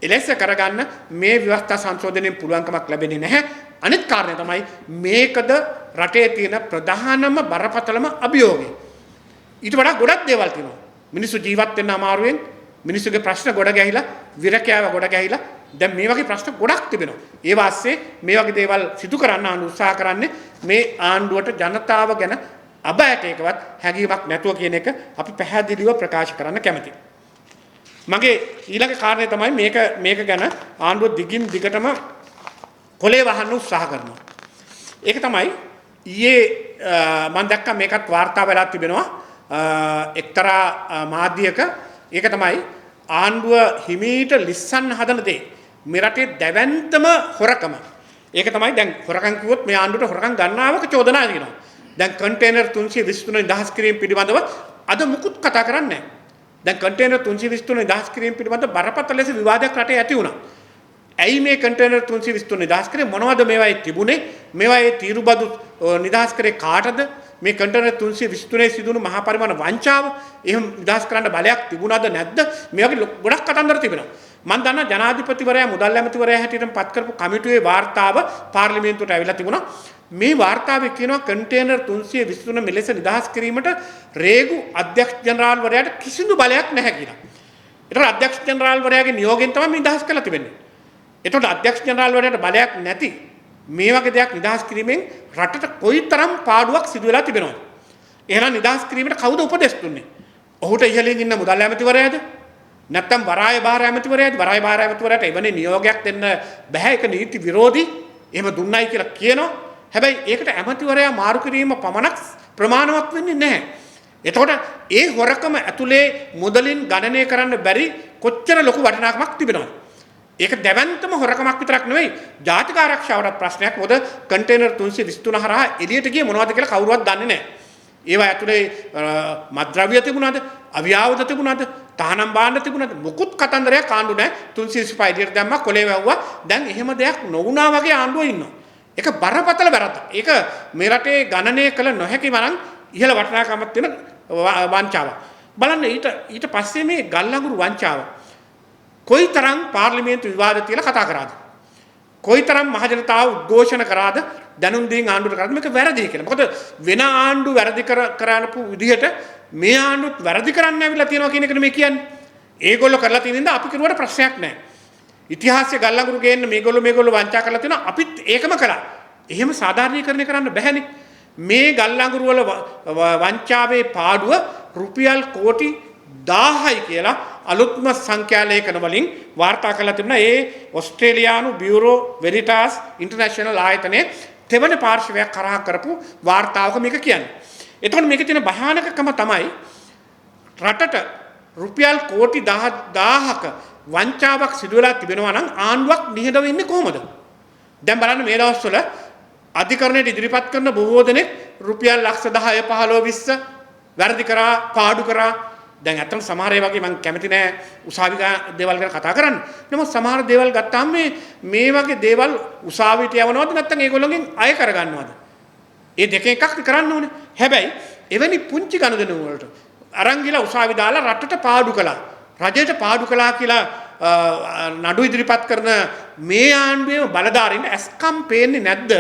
එලෙස කරගන්න මේ ව්‍යවස්ථා සංශෝධනයෙන් පුළුවන්කමක් ලැබෙන්නේ නැහැ. අනිත් කාරණය තමයි මේකද රටේ තියෙන ප්‍රධානම බරපතලම අභියෝගය. ඊට වඩා ගොඩක් දේවල් තියෙනවා. මිනිස්සු ජීවත් වෙන්න අමාරුවෙන් මිනිස්සුගේ ප්‍රශ්න ගොඩ ගැහිලා විරකෑව ගොඩ ගැහිලා දැන් මේ වගේ ප්‍රශ්න ගොඩක් තිබෙනවා. ඒ වාස්සේ මේ වගේ දේවල් සිදු කරන්න උත්සාහ කරන්නේ මේ ආණ්ඩුවට ජනතාව ගැන අබෑටයකවත් හැඟීමක් නැතුව කියන එක අපි පැහැදිලිව ප්‍රකාශ කරන්න කැමතියි. මගේ ඊළඟ කාරණය තමයි මේක ගැන ආණ්ඩුව දිගින් දිගටම කොලේ වහන්න උත්සාහ කරනවා. ඒක තමයි ඊයේ මම දැක්කා මේකත් වාර්තා වෙලා තිබෙනවා එක්තරා මාධ්‍යයක. ඒක තමයි ආණ්ඩුව හිමීට ලිස්සන්න හදන දේ. මේ රටේ දැවැන්තම හොරකම. ඒක තමයි දැන් හොරකම් කිව්වොත් මේ ආණ්ඩුවට හොරකම් ගන්නාවක චෝදනා දෙනවා. දැන් කන්ටේනර් 323 නිදහස් කිරීම පිළිබඳව අද මුකුත් කතා කරන්නේ නැහැ. දැන් කන්ටේනර් 323 නිදහස් කිරීම පිළිබඳව බරපතල ලෙස විවාදයක් රටේ ඇති වුණා. ඇයි මේ කන්ටේනර් 323 නිදහස් කරේ? මොනවද මේවායේ තිබුණේ? මේවායේ තීරුබදු නිදහස් කරේ කාටද? මේ කන්ටේනර් 323 සිදුණු මහා පරිමාණ වංචාව එහෙම නිදහස් කරන්න බලයක් තිබුණාද නැද්ද? මේ වගේ ගොඩක් කතන්දර තිබෙනවා. මම දන්නා ජනාධිපතිවරයා මුදල් ඇමතිවරයා හැටියට පත් කරපු කමිටුවේ වාර්තාව පාර්ලිමේන්තුවට ඇවිල්ලා තිබුණා. මේ වාර්තාවේ කියනවා කන්ටේනර් 323 මෙලෙස නිදහස් කිරීමට රේගු අධ්‍යක්ෂ ජනරාල්වරයාට කිසිදු බලයක් නැහැ කියලා. ඒතර අධ්‍යක්ෂ ජනරාල්වරයාගේ නියෝගයෙන් තමයි නිදහස් කරලා තිබෙන්නේ. ඒතකොට අධ්‍යක්ෂ ජනරාල්වරයාට බලයක් නැති මේ වගේ දෙයක් නිදහස් කිරීමෙන් රටට කොයිතරම් පාඩුවක් සිදු වෙලා තිබෙනවද? එහෙනම් නිදහස් කිරීමට කවුද උපදෙස් දුන්නේ? ඔහුට ඉහළින් ඉන්න මුදල් ඇමතිවරයාද? නැත්නම් වරාය භාර ඇමතිවරයාද? වරාය භාර ඇමතිවරයාට එවැනි නියෝගයක් දෙන්න බෑ. ඒක නීති විරෝධී. එහෙම දුන්නයි කියලා කියනවා. හැබැයි ඒකට ඇමතිවරයා මාරු කිරීම පමණක් ප්‍රමාණවත් වෙන්නේ නැහැ. එතකොට ඒ හොරකම ඇතුලේ මුදලින් ගණනය කරන්න බැරි කොච්චර ලොකු වටිනාකමක් තිබෙනවද? ඒක දැවැන්තම හොරකමක් විතරක් නෙවෙයි ජාතික ආරක්ෂාවටත් ප්‍රශ්නයක්. මොකද කන්ටේනර් 323 හරහා එළියට ගියේ මොනවද කියලා කවුරුවත් දන්නේ නැහැ. ඒවා ඇතුලේ මත්ද්‍රව්‍ය තිබුණාද? අවියාවද තිබුණාද? තහනම් බාණ්ඩ තිබුණාද? මොකුත් කතන්දරයක් ආණ්ඩු නැහැ. 325 එළියට දැම්මා කොලේ වැව්වා. දැන් එහෙම දෙයක් නොවුණා වගේ ආණ්ඩුව ඉන්නවා. ඒක බරපතල වැරද්දක්. ඒක මේ රටේ ගණනය කළ නොහැකි වරන් ඉහළ වටිනාකමක් තියෙන වංචාවක්. බලන්න ඊට පස්සේ මේ ගල්ලඟුරු වංචාව කොයිතරම් පාර්ලිමේන්තු විවාද තියලා කතා කරාද? කොයිතරම් මහජනතාව උද්ඝෝෂණ කරාද? දැනුම් දීන් ආණ්ඩුවට කරාද මේක වැරදි කියලා. මොකද වෙන ආණ්ඩු වැරදි කරනපු විදිහට මේ ආණ්ඩුත් වැරදි කරන්න ඇවිල්ලා තියෙනවා කියන එක නෙමෙයි කියන්නේ. ඒගොල්ලෝ කරලා තියෙන ඉඳ අපි කිරුවට ප්‍රශ්නයක් නැහැ. ඉතිහාසයේ ගල්ලඟුරු ගේන්න මේගොල්ලෝ වංචා කරලා තියෙනවා. අපිත් ඒකම කළා. එහෙම සාධාරණීකරණය කරන්න බැහැනේ. මේ ගල්ලඟුරු වල වංචාවේ පාඩුව රුපියල් කෝටි 1000යි කියලා අලුත්ම සංඛ්‍යා ලේඛන වලින් වාර්තා කරලා තිබුණා. ඒ ඔස්ට්‍රේලියානු බියුරෝ වෙරිටාස් ඉන්ටර්නැෂනල් ආයතනයේ තෙවන පාර්ශවයක් කරා කරපු වාර්තාවක මේක කියන්නේ. එතකොට මේකේ තියෙන භයානකකම තමයි රටට රුපියල් කෝටි 1000ක වංචාවක් සිදු වෙලා තිබෙනවා නම් ආණ්ඩුවක් නිහඬව ඉන්නේ කොහොමද? දැන් බලන්න මේ දවස්වල අධිකරණයට ඉදිරිපත් කරන බොහෝ දෙනෙක් රුපියල් ලක්ෂ 10 15 20 වැරදි කරා පාඩු කරා. දැන් අතන සමහර ඒ වගේ මම කැමති නෑ උසාවි දේවල් ගැන කතා කරන්න. නමුත් සමහර දේවල් ගත්තාම මේ වගේ දේවල් උසාවියට යවනවද නැත්නම් ඒගොල්ලෝගෙන් අය කරගන්නවද? ඒ දෙක එකක් කරන්න ඕනේ. හැබැයි එවැනි පුංචි ගනුදෙනු වලට අරන් ගිහලා උසාවි දාලා රටට පාඩු කළා. රජයට පාඩු කළා කියලා නඩු ඉදිරිපත් කරන මේ ආණ්ඩුවේම බලධාරීන් ඇස්කම් පේන්නේ නැද්ද?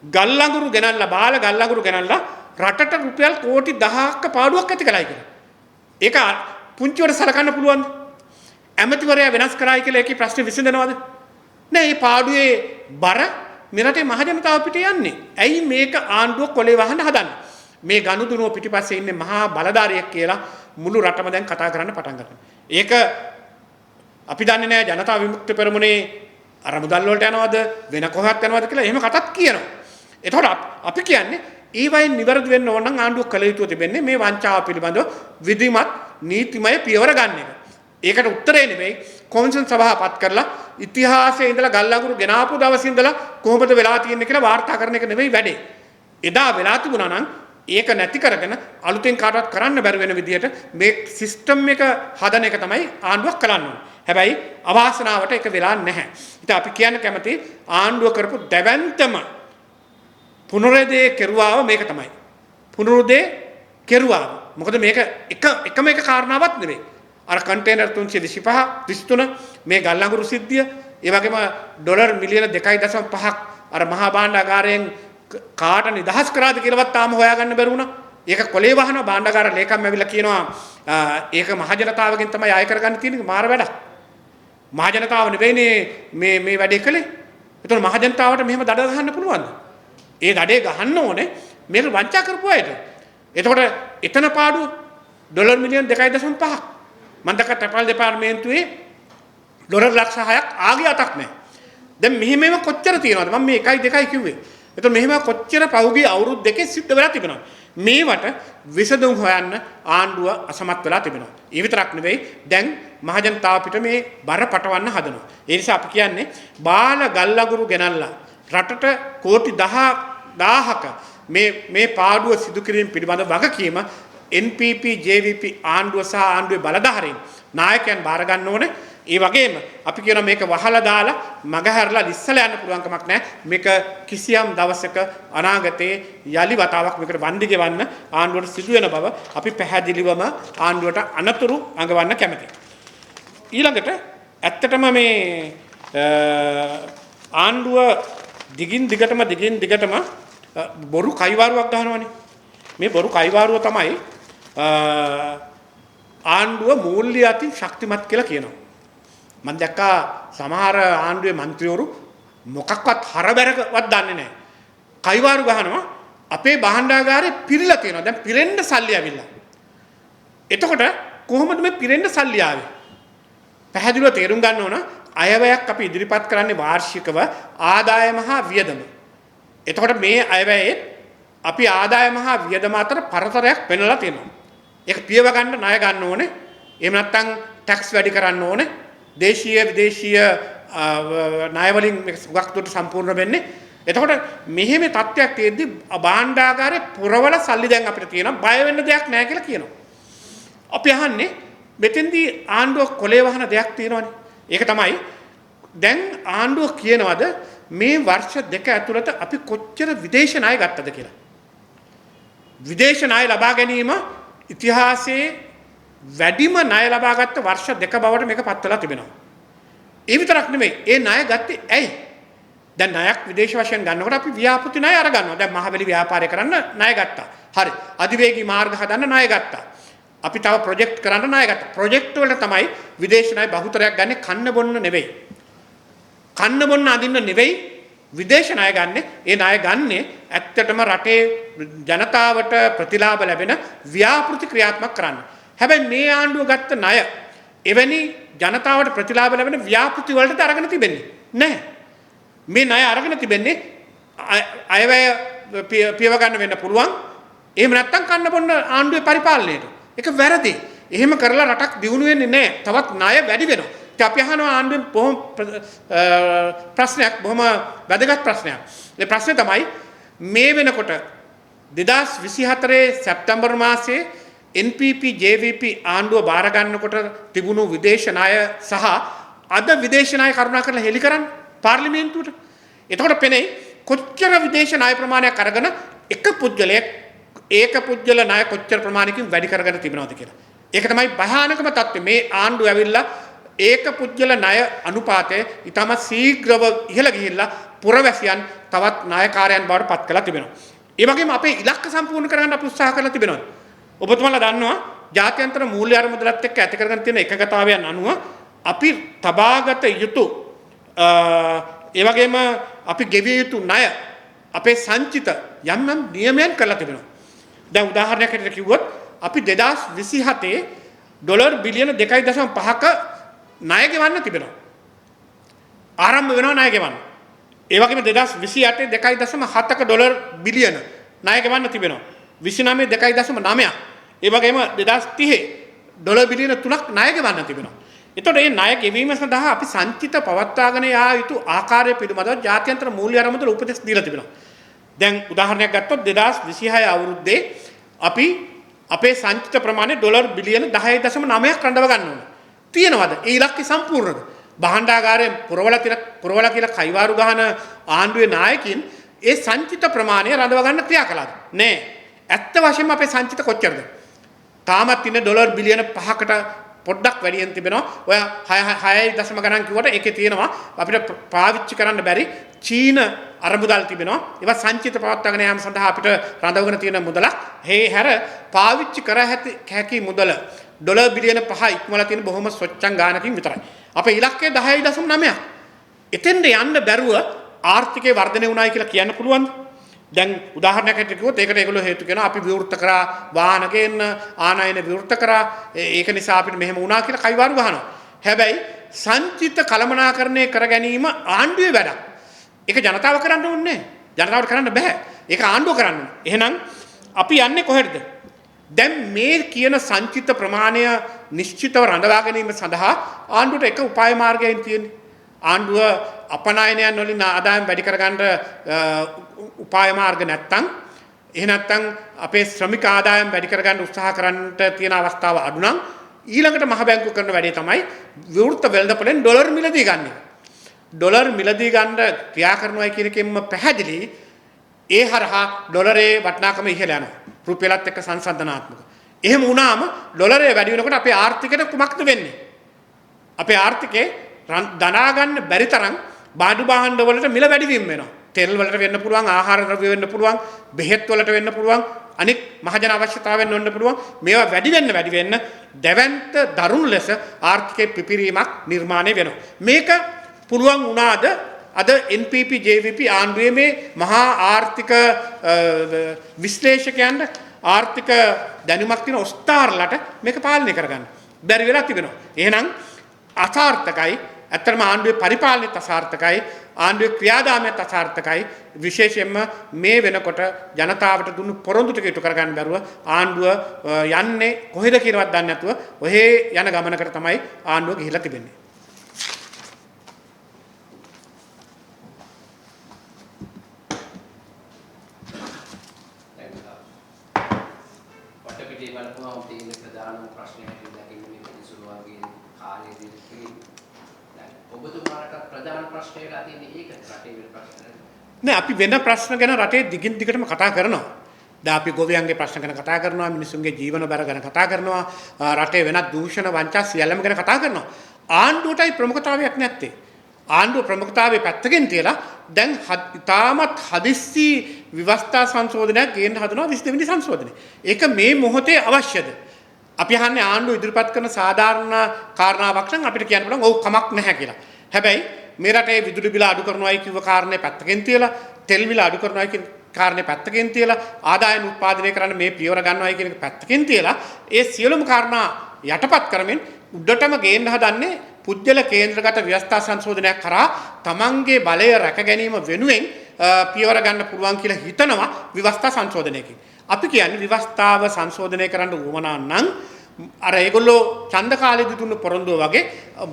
ගල්ලඟුරු ගෙනල්ලා බාල ගල්ලඟුරු ගෙනල්ලා රටට රුපියල් කෝටි 10ක පාඩුවක් ඇති කළයි කියලා. ඒක පුංචිවට සලකන්න පුළුවන්ද? ඇමතිවරයා වෙනස් කරායි කියලා ඒකේ ප්‍රශ්නේ විසඳනවද? නෑ. මේ පාඩුවේ බර මෙරටේ මහජනතාව පිට යන්නේ. ඇයි මේක ආණ්ඩුව කොලේ වහන්න හදන්නේ? මේ ගනුදුනුව පිටිපස්සේ ඉන්නේ මහා බලධාරියෙක් කියලා මුළු රටම දැන් කතා කරන්න පටන් ගන්නවා. ඒක අපි දන්නේ නෑ ජනතා විමුක්ති පෙරමුණේ අර මුදල් වලට යනවද වෙන කොහොමද යනවද කියලා එහෙම කතාත් කියනවා. එතකොට අපි කියන්නේ ඒ වයින් නිවැරදි වෙන්න ඕන නම් ආණ්ඩුව කළ යුතු තිබෙන්නේ මේ වංචාව පිළිබඳව විධිමත් නීතිමය පියවර ගන්න එක. ඒකට උත්තරේ නෙමෙයි කොමිෂන් සභාපත් කරලා ඉතිහාසයේ ඉඳලා ගල්ලඟුරු ගෙනාපු දවසේ ඉඳලා කොහොමද වෙලා තියෙන්නේ කියලා වාර්තා කරන එක නෙමෙයි වැඩේ. එදා වෙලා තිබුණා නම් ඒක නැති කරගෙන අලුතෙන් කාටවත් කරන්න බැරි වෙන විදිහට මේ සිස්ටම් එක හදන එක තමයි ආණ්ඩුවක් කරන්න ඕනේ. හැබැයි අවාසනාවට ඒක වෙලා නැහැ. ඉතින් අපි කියන්න කැමති ආණ්ඩුව කරපු දැවැන්තම පුනරුදේ කෙරුවාව මේක තමයි. පුනරුදේ කෙරුවාව. මොකද මේක එකම එක කාරණාවක් නෙවෙයි. අර කන්ටේනර් 325 23 මේ ගල්ලඟුරු සිද්ධිය, ඒ වගේම ඩොලර් මිලියන 2.5ක් අර මහා භාණ්ඩාගාරයෙන් කාට නිදහස් කරාද කියලාවත් තාම හොයාගන්න බැරි වුණා. ඒක කොලේ වහන භාණ්ඩාගාර ලේකම් ඇවිල්ලා කියනවා ඒක මහජනතාවගෙන් තමයි ආය කරගන්න තියෙන්නේ මාර වැඩක්. මහජනතාව නෙවෙයිනේ මේ වැඩේ කළේ. ඒතකොට මහජනතාවට මෙහෙම දඩ ගහන්න පුළුවන්ද? ඒ දඩේ ගහන්න ඕනේ මේක වංචා කරපු අයට. එතකොට එතන පාඩුව ඩොලර් මිලියන 2.5ක්. මම දැක්ක තපාල් දෙපාර්තමේන්තුවේ ඩොලර් ලක්ෂ 6ක් ආගේ අතක් නැහැ. දැන් මෙහෙම කොච්චර තියෙනවද? මම මේ 1යි 2යි කිව්වේ. එතකොට මෙහෙම කොච්චර පහුගිය අවුරුදු දෙකේ සිද්ධ වෙලා තිබෙනවද? මේවට විසඳුම් හොයන්න ආණ්ඩුව අසමත් වෙලා තිබෙනවා. ඒ විතරක් නෙවෙයි දැන් මහජනතාව පිට මේ බර පටවන්න හදනවා. ඒ නිසා අපි කියන්නේ බාල ගල්ලඟුරු ගෙනල්ලා රටට කෝටි 10ක මේ පාඩුව සිදු කිරීම පිළිබඳ වගකීම NPP JVP ආණ්ඩුව සහ ආණ්ඩුවේ බලධාරීන් නායකයන් බාර ගන්න ඕනේ. ඒ වගේම අපි කියන මේක වහලා දාලා මගහැරලා ඉස්සලා යන්න පුළුවන් කමක් නැහැ. මේක කිසියම් දවසක අනාගතයේ යලි වතාවක් මේකට වන්දි ගෙවන්න ආණ්ඩුවට සිදු වෙන බව අපි පැහැදිලිවම ආණ්ඩුවට අනතුරු අඟවන්න කැමතියි. ඊළඟට ඇත්තටම මේ ආණ්ඩුව දිගින් දිගටම බොරු කයිවාරුවක් ගන්නවානේ. මේ බොරු කයිවාරුව තමයි ආණ්ඩුව මූල්‍ය අතින් ශක්තිමත් කියලා කියනවා. මම දැක්කා සමහර ආණ්ඩුවේ മന്ത്രിවරු මොකක්වත් හරබැරකවත් දන්නේ නැහැ. කයිවාරු ගහනවා අපේ භාණ්ඩාගාරේ පිරিলা තියෙනවා. දැන් පිරෙන්න සල්ලි ඇවිල්ලා. එතකොට කොහොමද මේ පිරෙන්න සල්ලි ආවේ? පැහැදිලිව තේරුම් ගන්න ඕන අයවැයක් අපි ඉදිරිපත් කරන්නේ වාර්ෂිකව ආදායම හා වියදම. එතකොට මේ අයවැයේ අපි ආදායම හා වියදම අතර පරතරයක් පෙන්වලා තියෙනවා. ඒක පියව ගන්න ණය ගන්න ඕනේ. එහෙම නැත්නම් ටැක්ස් වැඩි කරන්න ඕනේ. දේශීය විදේශීය ණය වලින් මේක සුගක් දුරට සම්පූර්ණ වෙන්නේ. එතකොට මෙහෙම තත්ත්වයක් තියෙද්දි භාණ්ඩාගාරේ පුරවල සල්ලි දැන් අපිට තියෙනවා බය වෙන්න දෙයක් නැහැ කියලා කියනවා. අපි අහන්නේ මෙතෙන්දී ආණ්ඩුව කොලේ වහන දෙයක් තියෙනවනේ. ඒක තමයි දැන් ආණ්ඩුව කියනවාද මේ වර්ෂ දෙක ඇතුළත අපි කොච්චර විදේශ ණය ගත්තද කියලා. විදේශ ණය ලබා ගැනීම ඉතිහාසයේ වැඩිම ණය ලබාගත් වර්ෂ දෙක බවට මේක පත් වෙලා තිබෙනවා. ඒ විතරක් නෙමෙයි ඒ ණය ගත්තේ ඇයි? දැන් ණයක් විදේශ වශයෙන් ගන්නකොට අපි ව්‍යාපෘති ණය අර ගන්නවා. දැන් මහවැලි ව්‍යාපාරය කරන්න ණය ගත්තා. හරි. අධිවේගී මාර්ග හදන්න ණය ගත්තා. අපි තව ප්‍රොජෙක්ට් කරන්න ණය ගත්තා. ප්‍රොජෙක්ට් වලට තමයි විදේශ ණය බහුතරයක් ගන්නේ කන්න බොන්න නෙවෙයි. කන්න බොන්න අදින්න නෙවෙයි විදේශ ණය ගන්න. ඒ ණය ගන්නේ ඇත්තටම රටේ ජනතාවට ප්‍රතිලාභ ලැබෙන ව්‍යාපෘති ක්‍රියාත්මක කරන්න. හැබැයි මේ ආණ්ඩුව ගත්ත ණය එවැනි ජනතාවට ප්‍රතිලාභ ලැබෙන ව්‍යාපෘති වලට අරගෙන තිබෙන්නේ නැහැ. මේ ණය අරගෙන තිබෙන්නේ අයවැය පියව ගන්න වෙන්න පුළුවන්. එහෙම නැත්නම් කන්න බොන්න ආණ්ඩුවේ පරිපාලනයට. ඒක වැරදි. එහෙම කරලා රටක් දියුණු වෙන්නේ නැහැ. තවත් ණය වැඩි වෙනවා. අපි අහනවා ආණ්ඩුවෙන් බොහොම ප්‍රශ්නයක් බොහොම වැදගත් ප්‍රශ්නයක්. ඒ ප්‍රශ්නේ තමයි මේ වෙනකොට 2024 සැප්තැම්බර් මාසයේ NPP JVP ආණ්ඩුව බාර ගන්නකොට තිබුණු විදේශ ණය සහ අද විදේශ ණය කරුණාකරලා හෙළි කරන්න පාර්ලිමේන්තුවට. එතකොට පෙනේ කොච්චර විදේශ ණය ප්‍රමාණයක් අරගෙන එක පුජ්‍යලයක් ඒක පුජ්‍යල ණය කොච්චර ප්‍රමාණයකින් වැඩි කරගෙන තිබෙනවද කියලා. ඒක තමයි භයානකම තත්ත්වය. මේ ආණ්ඩුව ඇවිල්ලා ඒක පුජ්‍යල ණය අනුපාතය ඊටම ශීඝ්‍රව ඉහළ ගිහිල්ලා පුරවැසියන් තවත් ණයකාරයන් බවට පත් කරලා තිබෙනවා. ඒ වගේම අපේ ඉලක්ක සම්පූර්ණ කරගන්න අපි උත්සාහ කරලා තිබෙනවා. ඔබතුමාලා දන්නවා ජාත්‍යන්තර මූල්‍ය අරමුදලත් එක්ක ඇති කරගෙන තියෙන එකගතාවයන් අනුව අපි තබාගත යුතු ඒ වගේම අපි ගෙවිය යුතු ණය අපේ සංචිත යම් යම් නියමයන් කරලා තිබෙනවා. දැන් උදාහරණයක් හැටියට කිව්වොත් අපි 2027 ඩොලර් බිලියන 2.5ක ණය ගෙවන්න තිබෙනවා. ආරම්භ වෙනවා ණය ගෙවන්න. ඒ වගේම 2028 2.7ක ඩොලර් බිලියන ණය ගෙවන්න තිබෙනවා. 29 2.9ක්. ඒ වගේම 2030 ඩොලර් බිලියන 3ක් ණය ගෙවන්න තිබෙනවා. එතකොට මේ ණය ගෙවීම සඳහා අපි සංචිත පවත්වාගෙන යා යුතු ආකාරය පිළිබඳව ජාත්‍යන්තර මූල්‍ය අරමුදල උපදෙස් දීලා තිබෙනවා. දැන් උදාහරණයක් ගත්තොත් 2026 අවුරුද්දේ අපි අපේ සංචිත ප්‍රමාණය ඩොලර් බිලියන 10.9ක් රඳව ගන්න ඕනේ. තියෙනවද? ඒ ඉලක්කය සම්පූර්ණද? භාණ්ඩාගාරයෙන් පුරවලා කියලා කයිවාරු ගහන ආණ්ඩුවේ නායකින් ඒ සංචිත ප්‍රමාණය රඳව ගන්න ක්‍රියා කළාද? නෑ. ඇත්ත වශයෙන්ම අපේ සංචිත කොච්චරද? තාමත් ඉන්නේ ඩොලර් බිලියන 5කට පොඩ්ඩක් වැඩියෙන් තිබෙනවා. ඔය 6 ගණන් කිව්වට ඒකේ තියෙනවා අපිට පාවිච්චි කරන්න බැරි චීන අරමුදල් තිබෙනවා. ඒවා සංචිත පවත්වාගෙන යාම සඳහා අපිට රඳවගෙන තියෙන මුදලක්. මේ හැර පාවිච්චි කර හැකි මුදල ඩොලර් බිලියන 5 ඉක්මවලා තියෙන බොහොම සොච්චම් ගානකින් විතරයි. අපේ ඉලක්කය 10.9ක්. එතෙන්ද යන්න බැරුව ආර්ථිකය වර්ධනය වුණායි කියලා කියන්න පුළුවන්ද? දැන් උදාහරණයක් හැටියට කිව්වොත් ඒකට ඒගොල්ලෝ හේතු කරනවා අපි විවෘත කරා වාහන ගේන්න ආනයන විවෘත කරා ඒක නිසා අපිට මෙහෙම වුණා කියලා කයිවාරු ගහනවා. හැබැයි සංචිත කළමනාකරණය කර ගැනීම ආණ්ඩුවේ වැඩක්. ඒක ජනතාව කරන්න ඕනේ නැහැ. ජනතාවට කරන්න බෑ. ඒක ආණ්ඩුව කරන්න ඕනේ. එහෙනම් අපි යන්නේ කොහෙටද? දැන් මේ කියන සංචිත ප්‍රමාණය නිශ්චිතව රඳවා ගැනීම සඳහා ආණ්ඩුවට එක උපාය මාර්ගයක් තියෙන්නේ. ආණ්ඩුව අපනයනයන් වලින් ආදායම් වැඩි කරගන්න උපාය මාර්ග නැත්තම් එහෙ නැත්තම් අපේ ශ්‍රමික ආදායම් වැඩි කරගන්න උත්සාහ කරන්නට තියෙන අවස්ථාව අඩු නම් ඊළඟට මහ බැංකුව කරන වැඩේ තමයි විවෘත වෙළඳපොලෙන් ඩොලර් මිලදී ගන්න එක. ඩොලර් මිලදී ගන්න ක්‍රියා කරනවායි කියන එකෙන්ම පැහැදිලි ඒ හරහා ඩොලරේ වටිනාකම ඉහළ යනවා. රුපියලත් එක්ක සංසන්දනාත්මක. එහෙම වුණාම ඩොලරේ වැඩි වෙනකොට අපේ ආර්ථිකයට කුමක්ද වෙන්නේ? අපේ ආර්ථිකේ දනා ගන්න බැරි තරම් බාඩු භාණ්ඩ වලට මිල වැඩිවීම වෙනවා. තෙල් වලට වෙන්න පුළුවන්, ආහාර ද්‍රව්‍ය වෙන්න පුළුවන්, බෙහෙත් වලට වෙන්න පුළුවන්, අනෙක් මහජන අවශ්‍යතාවයන් වෙන්න පුළුවන්. මේවා වැඩි වෙන්න දැවැන්ත දරුණු ලෙස ආර්ථිකයේ පිපිරීමක් නිර්මාණය වෙනවා. මේක පුළුවන් වුණාද අද NPP JVP ආණ්ඩුවේ මේ මහා ආර්ථික විශ්ලේෂකයන්ට ආර්ථික දැනුමක් තියෙන ඔස්තාර්ලට මේක පාලනය කරගන්න බැරි වෙලා තිබෙනවා. එහෙනම් අසාර්ථකයි. ඇත්තටම ආණ්ඩුවේ පරිපාලනයත් අසාර්ථකයි. ආණ්ඩුවේ ක්‍රියාදාමයත් අසාර්ථකයි. විශේෂයෙන්ම මේ වෙනකොට ජනතාවට දුන්නු පොරොන්දු ටික ඉටු කරගන්න බැරුව ආණ්ඩුව යන්නේ කොහෙද කියලාවත් දන්නේ නැතුව ඔහේ යන ගමනකට තමයි ආණ්ඩුව ගිහිලා තිබෙන්නේ. බලපුවම තියෙන ප්‍රධානම ප්‍රශ්නය හැටියට දකින්නේ මේ පිළිසුරුවන්ගේ කාලයේදී තියෙන. දැන් ඔබතුමාට ප්‍රධාන ප්‍රශ්නයලා තියෙන්නේ ඒක රටේ වෙන ප්‍රශ්න නෑ අපි වෙන ප්‍රශ්න ගැන රටේ දිගින් දිගටම කතා කරනවා. දැන් අපි ගොවියන්ගේ ප්‍රශ්න ගැන කතා කරනවා, මිනිසුන්ගේ ජීවන බර ගැන කතා කරනවා, රටේ වෙනත් දූෂණ වංචා සියල්ලම ගැන කතා කරනවා. ආණ්ඩුවටයි ප්‍රමුඛතාවයක් නැත්තේ. ආණ්ඩුව ප්‍රමුඛතාවයේ පැත්තකින් තියලා දැන් ඉතාමත් හදිස්සි ව්‍යවස්ථා සංශෝධනයක් ගේන්න හදනවා 22 වෙනි සංශෝධනය. ඒක මේ මොහොතේ අවශ්‍යද? අපි අහන්නේ ආණ්ඩුව ඉදිරිපත් කරන සාධාරණ කාරණාවක් නම් අපිට කියන්න පුළුවන් ඔව් කමක් නැහැ කියලා. හැබැයි මේ රටේ විදුලි බිල අඩු කරනවායි කිව්ව කාරණේ පැත්තකින් තියලා තෙල් බිල අඩු කරනවායි කියන කාරණේ පැත්තකින් තියලා ආදායම උත්පාදනය කරන්න මේ පියවර ගන්නවායි කියන එක පැත්තකින් තියලා ඒ සියලුම කාරණා යටපත් කරමින් උඩටම ගේන්න හදන්නේ පුජ්‍යල කේන්ද්‍රගත ව්‍යවස්ථා සංශෝධනයක් කරා තමන්ගේ බලය රැක ගැනීම වෙනුවෙන් පියවර ගන්න පුළුවන් කියලා හිතනවා ව්‍යවස්ථා සංශෝධනයකින්. අපි කියන්නේ ව්‍යවස්ථාව සංශෝධනය කරන්න උවමනා නම් අර ඒගොල්ලෝ ඡන්ද කාලෙදි දුන්න පොරොන්දුව වගේ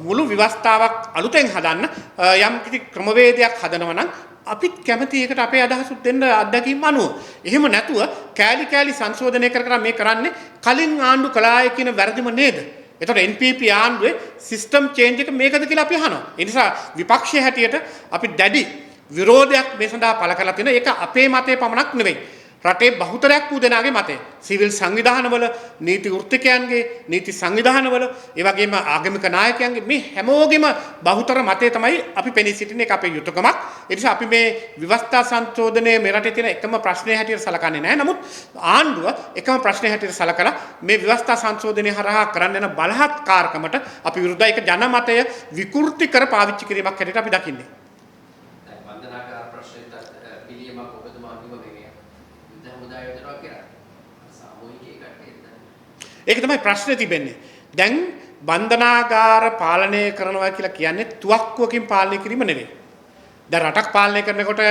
මුළු ව්‍යවස්ථාවක් අලුතෙන් හදන්න යම් කිසි ක්‍රමවේදයක් හදනවා නම් අපිත් කැමති එකට අපේ අදහසුත් දෙන්න අත්දැකීම් අනුව. එහෙම නැතුව කෑලි කෑලි සංශෝධනය කර කර මේ කරන්නේ කලින් ආණ්ඩු කළාය කියන වැරදිම නේද? එතකොට NPP ආණ්ඩුවේ සිස්ටම් චේන්ජ් එක මේකද කියලා අපි අහනවා. ඒ නිසා විපක්ෂයේ හැටියට අපි දැඩි විරෝධයක් මේ සඳහා පළ කරලා තියෙනවා. ඒක අපේ මතය පමණක් නෙවෙයි. රටේ බහුතරයක් වූ දෙනාගේ මතය. සිවිල් සංවිධානවල, නීති වෘත්තිකයන්ගේ, නීති සංවිධානවල, ඒ වගේම ආගමික නායකයන්ගේ මේ හැමෝගෙම බහුතර මතය තමයි අපි පෙනී සිටින එක අපේ යුතුයකමක්. ඒ නිසා අපි මේ ව්‍යවස්ථා සංශෝධනයේ මේ රටේ තියෙන එකම ප්‍රශ්නය හැටියට සලකන්නේ නැහැ. නමුත් ආණ්ඩුව එකම ප්‍රශ්නය හැටියට සලකලා මේ ව්‍යවස්ථා සංශෝධනය හරහා කරන්න යන බලහත්කාරකමට අපි විරුද්ධයි. ඒක ජනමතය විකෘති කර පාවිච්චි කිරීමක් හැටියට අපි දකින්නේ. ඒක තමයි ප්‍රශ්නේ තිබෙන්නේ. දැන් බන්ධනාගාර පාලනය කරනවා කියලා කියන්නේ තුවක්කුවකින් පාලනය කිරීම නෙවෙයි. දැන් රටක් පාලනය කරනකොට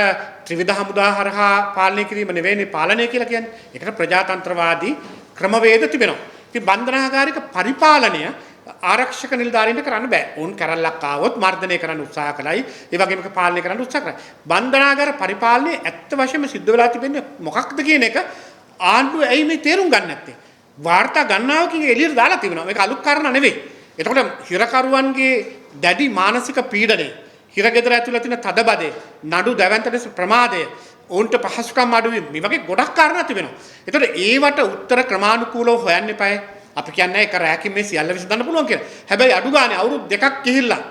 ත්‍රිවිධ හමුදා හරහා පාලනය කිරීම නෙවෙයිනේ පාලනය කියලා කියන්නේ. ඒකට ප්‍රජාතන්ත්‍රවාදී ක්‍රමවේද තිබෙනවා. ඉතින් බන්ධනාගාරික පරිපාලනය ආරක්ෂක නිලධාරීන්ට කරන්න බෑ. උන් කරල්ලක් ආවොත් මර්ධනය කරන්න උත්සාහ කළයි. ඒ වගේම පාලනය කරන්න උත්සාහ කරයි. බන්ධනාගාර පරිපාලනයේ ඇත්ත වශයෙන්ම සිද්ධ වෙලා තිබෙන්නේ මොකක්ද කියන එක ආණ්ඩුව ඇයි මේ තේරුම් ගන්න නැත්තේ? වාර්තා ගන්නාවකින් එළියට දාලා තිබෙනවා. මේක අලුත් කාරණා නෙවෙයි. එතකොට හිරකරුවන්ගේ දැඩි මානසික පීඩනය, හිරගෙදර ඇතුළේ තියෙන තදබදේ, නඩු දැවැන්ත ලෙස ප්‍රමාදය, ඔවුන්ට පහසුකම් අඩුවීම මේ වගේ ගොඩක් කාරණා තිබෙනවා. එතකොට ඒවට උත්තර ක්‍රමානුකූලව හොයන්න එපායි. අපි කියන්නේ ඒක රැකින් මේ සියල්ල විසඳන්න පුළුවන් කියලා. හැබැයි අඩු ගානේ අවුරුදු දෙකක් ගිහිල්ලා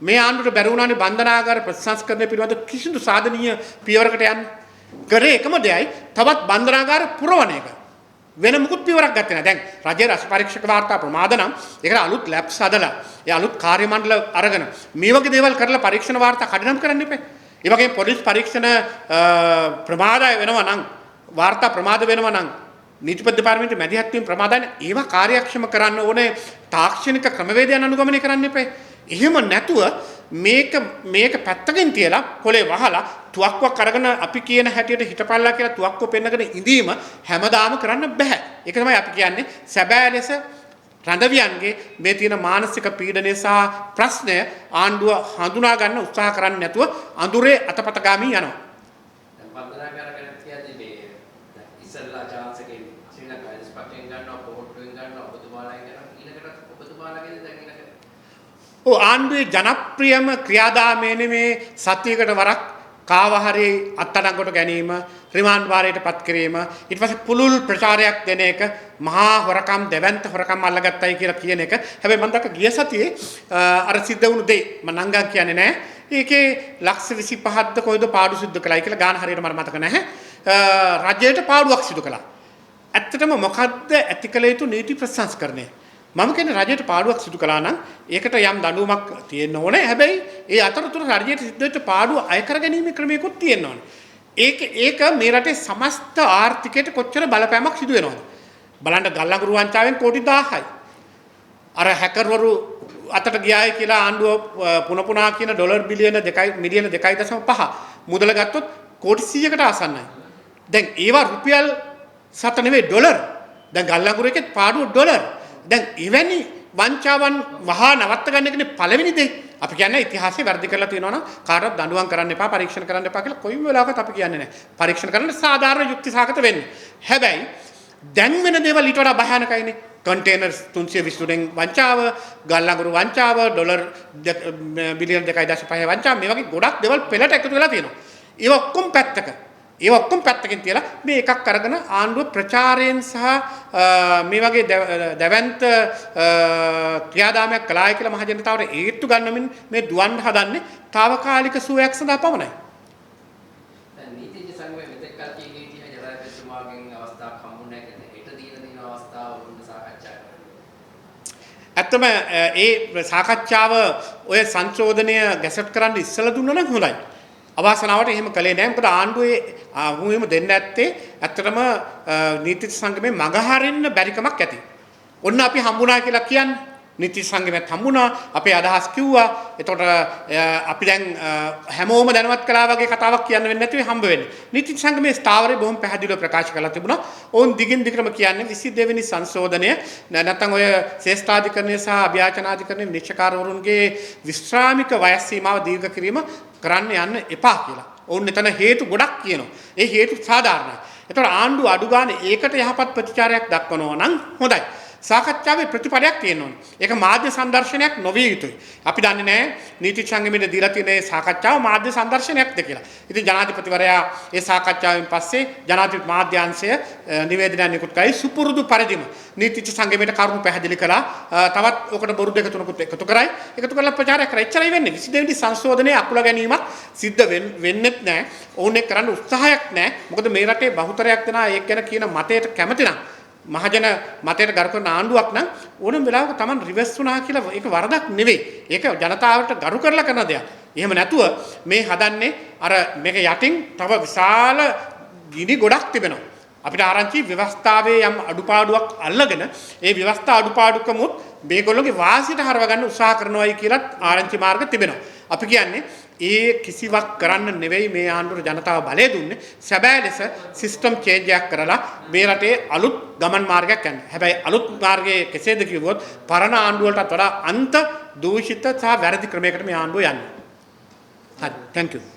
මේ ආණ්ඩුවට බැරි වුණානේ බන්ධනාගාර ප්‍රතිසංස්කරණය පිළිබඳ කිසිදු සාධනීය පියවරකට යන්න. කරේ එකම දෙයයි තවත් බන්ධනාගාර පුරවන එක. වෙන මුකුත් පියවරක් ගත්තේ නැහැ. දැන් රජයේ රස පරීක්ෂක වාර්තා ප්‍රමාද නම් ඒකට අලුත් ලැබ්ස් හදලා ඒ අලුත් කාර්ය මණ්ඩල අරගෙන මේ වගේ දේවල් කරලා පරීක්ෂණ වාර්තා කඩනම් කරන්න එපා. ඒ වගේම පොලිස් පරීක්ෂණ ප්‍රමාදය වෙනවා නම් වාර්තා ප්‍රමාද වෙනවා නම් නීතිපති දෙපාර්තමේන්තුවේ මැදිහත් වීම ප්‍රමාදයන් ඒවා කාර්යක්ෂම කරන්න ඕනේ. තාක්ෂණික ක්‍රමවේදයන් අනුගමනය කරන්න එපා. එහෙම නැතුව මේක පැත්තකින් තියලා කොලේ වහලා තුවක්කුවක් අරගෙන අපි කියන හැටියට හිටපල්ලා කියලා තුවක්කුව පෙන්නගෙන ඉඳීම හැමදාම කරන්න බෑ. ඒක තමයි අපි කියන්නේ සැබෑ ලෙස රඳවියන්ගේ මේ තියෙන මානසික පීඩනය සහ ප්‍රශ්නය ආණ්ඩුව හඳුනා ගන්න උත්සාහ කරන්නේ නැතුව අඳුරේ අතපත ගාමින් යනවා. දැන් බන්ධනාගාර ගැන කියද්දී මේ ඉස්සල්ලා chance එකේ ශ්‍රී ලංකාවේ ස්පටෙන් ගන්නවා පොහොට්ටුවෙන් ගන්නවා ඔබතුමාලාගෙන් ගන්නවා ඊළඟට ඔබතුමාලාගෙන් දැන් ආණ්ඩුවේ ජනප්‍රියම ක්‍රියාදාමය නෙමේ සතියකට වරක් කාව හරි අත්අඩංගුවට ගැනීම රිමාන්ඩ් වාරයට පත් කිරීම ඊට පස්සේ පුළුල් ප්‍රචාරයක් දෙන එක මහා හොරකම් දෙවන්ත හොරකම් අල්ලගත්තයි කියලා කියන එක. හැබැයි මම දැක්ක ගිය සතියේ අර සිද්ධ වුණු දෙයි මම නංගා කියන්නේ නැහැ. ඒකේ ලක්ෂ 25ක්ද කොයිද පාඩු සිද්ධ කළායි කියලා ගාන හරියට මට මතක නැහැ. රජයට පාඩුවක් සිදු කළා. ඇත්තටම මොකද්ද ඇති කළ යුතු නීති ප්‍රතිසංස්කරණය? මම කියන්නේ රජයට පාඩුවක් සිදු කළා නම් ඒකට යම් දඬුවමක් තියෙන්න ඕනේ. හැබැයි ඒ අතරතුර රජයට සිද්ධ වෙච්ච පාඩුව අය කර ගැනීමේ ක්‍රමයකුත් තියෙන්න ඕනේ. ඒක මේ රටේ සමස්ත ආර්ථිකයට කොච්චර බලපෑමක් සිදු වෙනවද? බලන්න ගල්ලඟුරු වංචාවෙන් කෝටි 1000යි. අර හැකර්වරු අතට ගියායි කියලා ආණ්ඩුව පුනපුනා කියන ඩොලර් බිලියන 2 මිලියන 2.5 මුදල ගත්තොත් කෝටි 100කට ආසන්නයි. දැන් ඒවා රුපියල් 7 නෙවෙයි ඩොලර්. දැන් ගල්ලඟුරු එකේ පාඩුව ඩොලර්. දැන් එවැනි වංචාවන් වහා නවත්ත ගන්න එකනේ පළවෙනි දේ. අපි කියන්නේ ඉතිහාසයේ වැඩි කරලා තියෙනවා නම් කාටවත් දඬුවම් කරන්න එපා පරීක්ෂණ කරන්න එපා කියලා කොයි වෙලාවකත් අපි කියන්නේ නැහැ. පරීක්ෂණ කරන්න සාධාරණ යුක්ති සහගත වෙන්න. හැබැයි දැන් වෙන දේවල් ඊට වඩා භයානකයිනේ. කන්ටේනර්ස් 320න් වංචාව, ගල්ලඟුරු වංචාව, ඩොලර් බිලියන 2.5 වංචාව මේ වගේ ගොඩක් දේවල් පෙළට එකතු වෙලා තියෙනවා. ඒ ඔක්කොම පැත්තක. ඒ ඔක්කොම පැත්තකින් තියලා මේ එකක් අරගෙන ආණ්ඩුව ප්‍රචාරයෙන් සහ මේ වගේ දැවැන්ත ක්‍රියාදාමයක් කළායි කියලා මහ ජනතාවට ඒත්තු ගන්නමින් මේ දුවන්න හදන්නේ తాවකාලික සුවයක් සඳහා පමණයි. දැන් නීතිඥ සංගමයේ මෙතෙක් කල් කී තියෙන ජනාධිපතිතුමාගෙන් අවස්ථාවක් හම්බුනේ නැහැ කියන්නේ හෙට දින අවස්ථාව වුණ සාකච්ඡා කරනවා. ඇත්තම ඒ සාකච්ඡාව ඔය සංශෝධනය ගැසට් කරන්න ඉස්සලා දුන්නා නම් හොඳයි. අවාසනාවට එහෙම කළේ නැහැ. මොකද ආණ්ඩුවේ වුණෙම දෙන්න ඇත්තේ ඇත්තටම නීති සංගමේ මගහරින්න බැරිකමක් ඇති. ඔන්න අපි හම්බුණා කියලා කියන්නේ නීති සංගමයට හම්බුණා. අපේ අදහස් කිව්වා. එතකොට අපි දැන් හැමෝම දැනුවත් කළා වගේ කතාවක් කියන්න වෙන්නේ නැතුව හම්බ වෙන්නේ. නීති සංගමේ ස්ථාවරය බොහොම පැහැදිලිව ප්‍රකාශ කරලා තිබුණා. ඕන් දිගින් දිගටම කියන්නේ 22 වෙනි සංශෝධනය නැත්නම් ඔය ශ්‍රේෂ්ඨාධිකරණය සහ අභියාචනාධිකරණයේ නිශ්චකාරවරුන්ගේ විශ්‍රාමික වයස් සීමාව දීර්ඝ කිරීම කරන්න යන්න එපා කියලා. ඕන් එතන හේතු ගොඩක් කියනවා. ඒ හේතු සාධාරණයි. ඒතකොට ආණ්ඩුව අඩු ගන්න ඒකට යහපත් ප්‍රතිචාරයක් දක්වනවා නම් හොඳයි. සාකච්ඡාවේ ප්‍රතිඵලයක් තියෙනවා. ඒක මාධ්‍ය සංදර්ශනයක් නොවිය යුතුයි. අපි දන්නේ නැහැ නීති සංගමයේ දීලා තියෙන සාකච්ඡාව මාධ්‍ය සංදර්ශනයක්ද කියලා. ඉතින් ජනාධිපතිවරයා ඒ සාකච්ඡාවෙන් පස්සේ ජනාධිපති මාධ්‍යාංශය නිවේදනයක් නිකුත් කරයි සුපුරුදු පරිදිම නීති සංගමයට කරුණු පැහැදිලි කළා. තවත් ඔකට බොරු දෙක තුනකුත් එකතු කරයි. එකතු කරලා ප්‍රචාරයක් කරා. එච්චරයි වෙන්නේ. 22 වෙනි සංශෝධනයේ අකුල ගැනීමක් සිද්ධ වෙන්නෙත් නැහැ. ඕනේ කරන්න උත්සාහයක් නැහැ. මොකද මේ රටේ බහුතරයක් දෙනා ඒක ගැන කියන මතයට කැමති නම් මහජන මතයට ගරු කරන ආණ්ඩුවක් නම් ඕනම වෙලාවක Taman රිවර්ස් වුණා කියලා ඒක වරදක් නෙවෙයි. ඒක ජනතාවට ගරු කරලා කරන දෙයක්. එහෙම නැතුව මේ හදන්නේ අර මේක යටින් තව විශාල ගිනි ගොඩක් තිබෙනවා. අපිට ආරංචි ව්‍යවස්ථාවේ යම් අඩුපාඩුවක් අල්ලගෙන ඒ ව්‍යවස්ථා අඩුපාඩුකමුත් මේගොල්ලෝගේ වාසියට හරව ගන්න උත්සාහ කරනවායි කියලත් ආරංචි මාර්ග තිබෙනවා. අපි කියන්නේ ඒ කිසිවක් කරන්න නෙවෙයි මේ ආණ්ඩුවට ජනතාව බලය දුන්නේ. සැබෑ ලෙස සිස්ටම් චේන්ජ් එකක් කරලා මේ රටේ අලුත් ගමන් මාර්ගයක් යන්න. හැබැයි අලුත් මාර්ගයේ කෙසේද කිව්වොත් පරණ ආණ්ඩුවලටත් වඩා අන්ත දූෂිත සහ වැරදි ක්‍රමයකට මේ ආණ්ඩුව යන්නේ. හරි. thank you.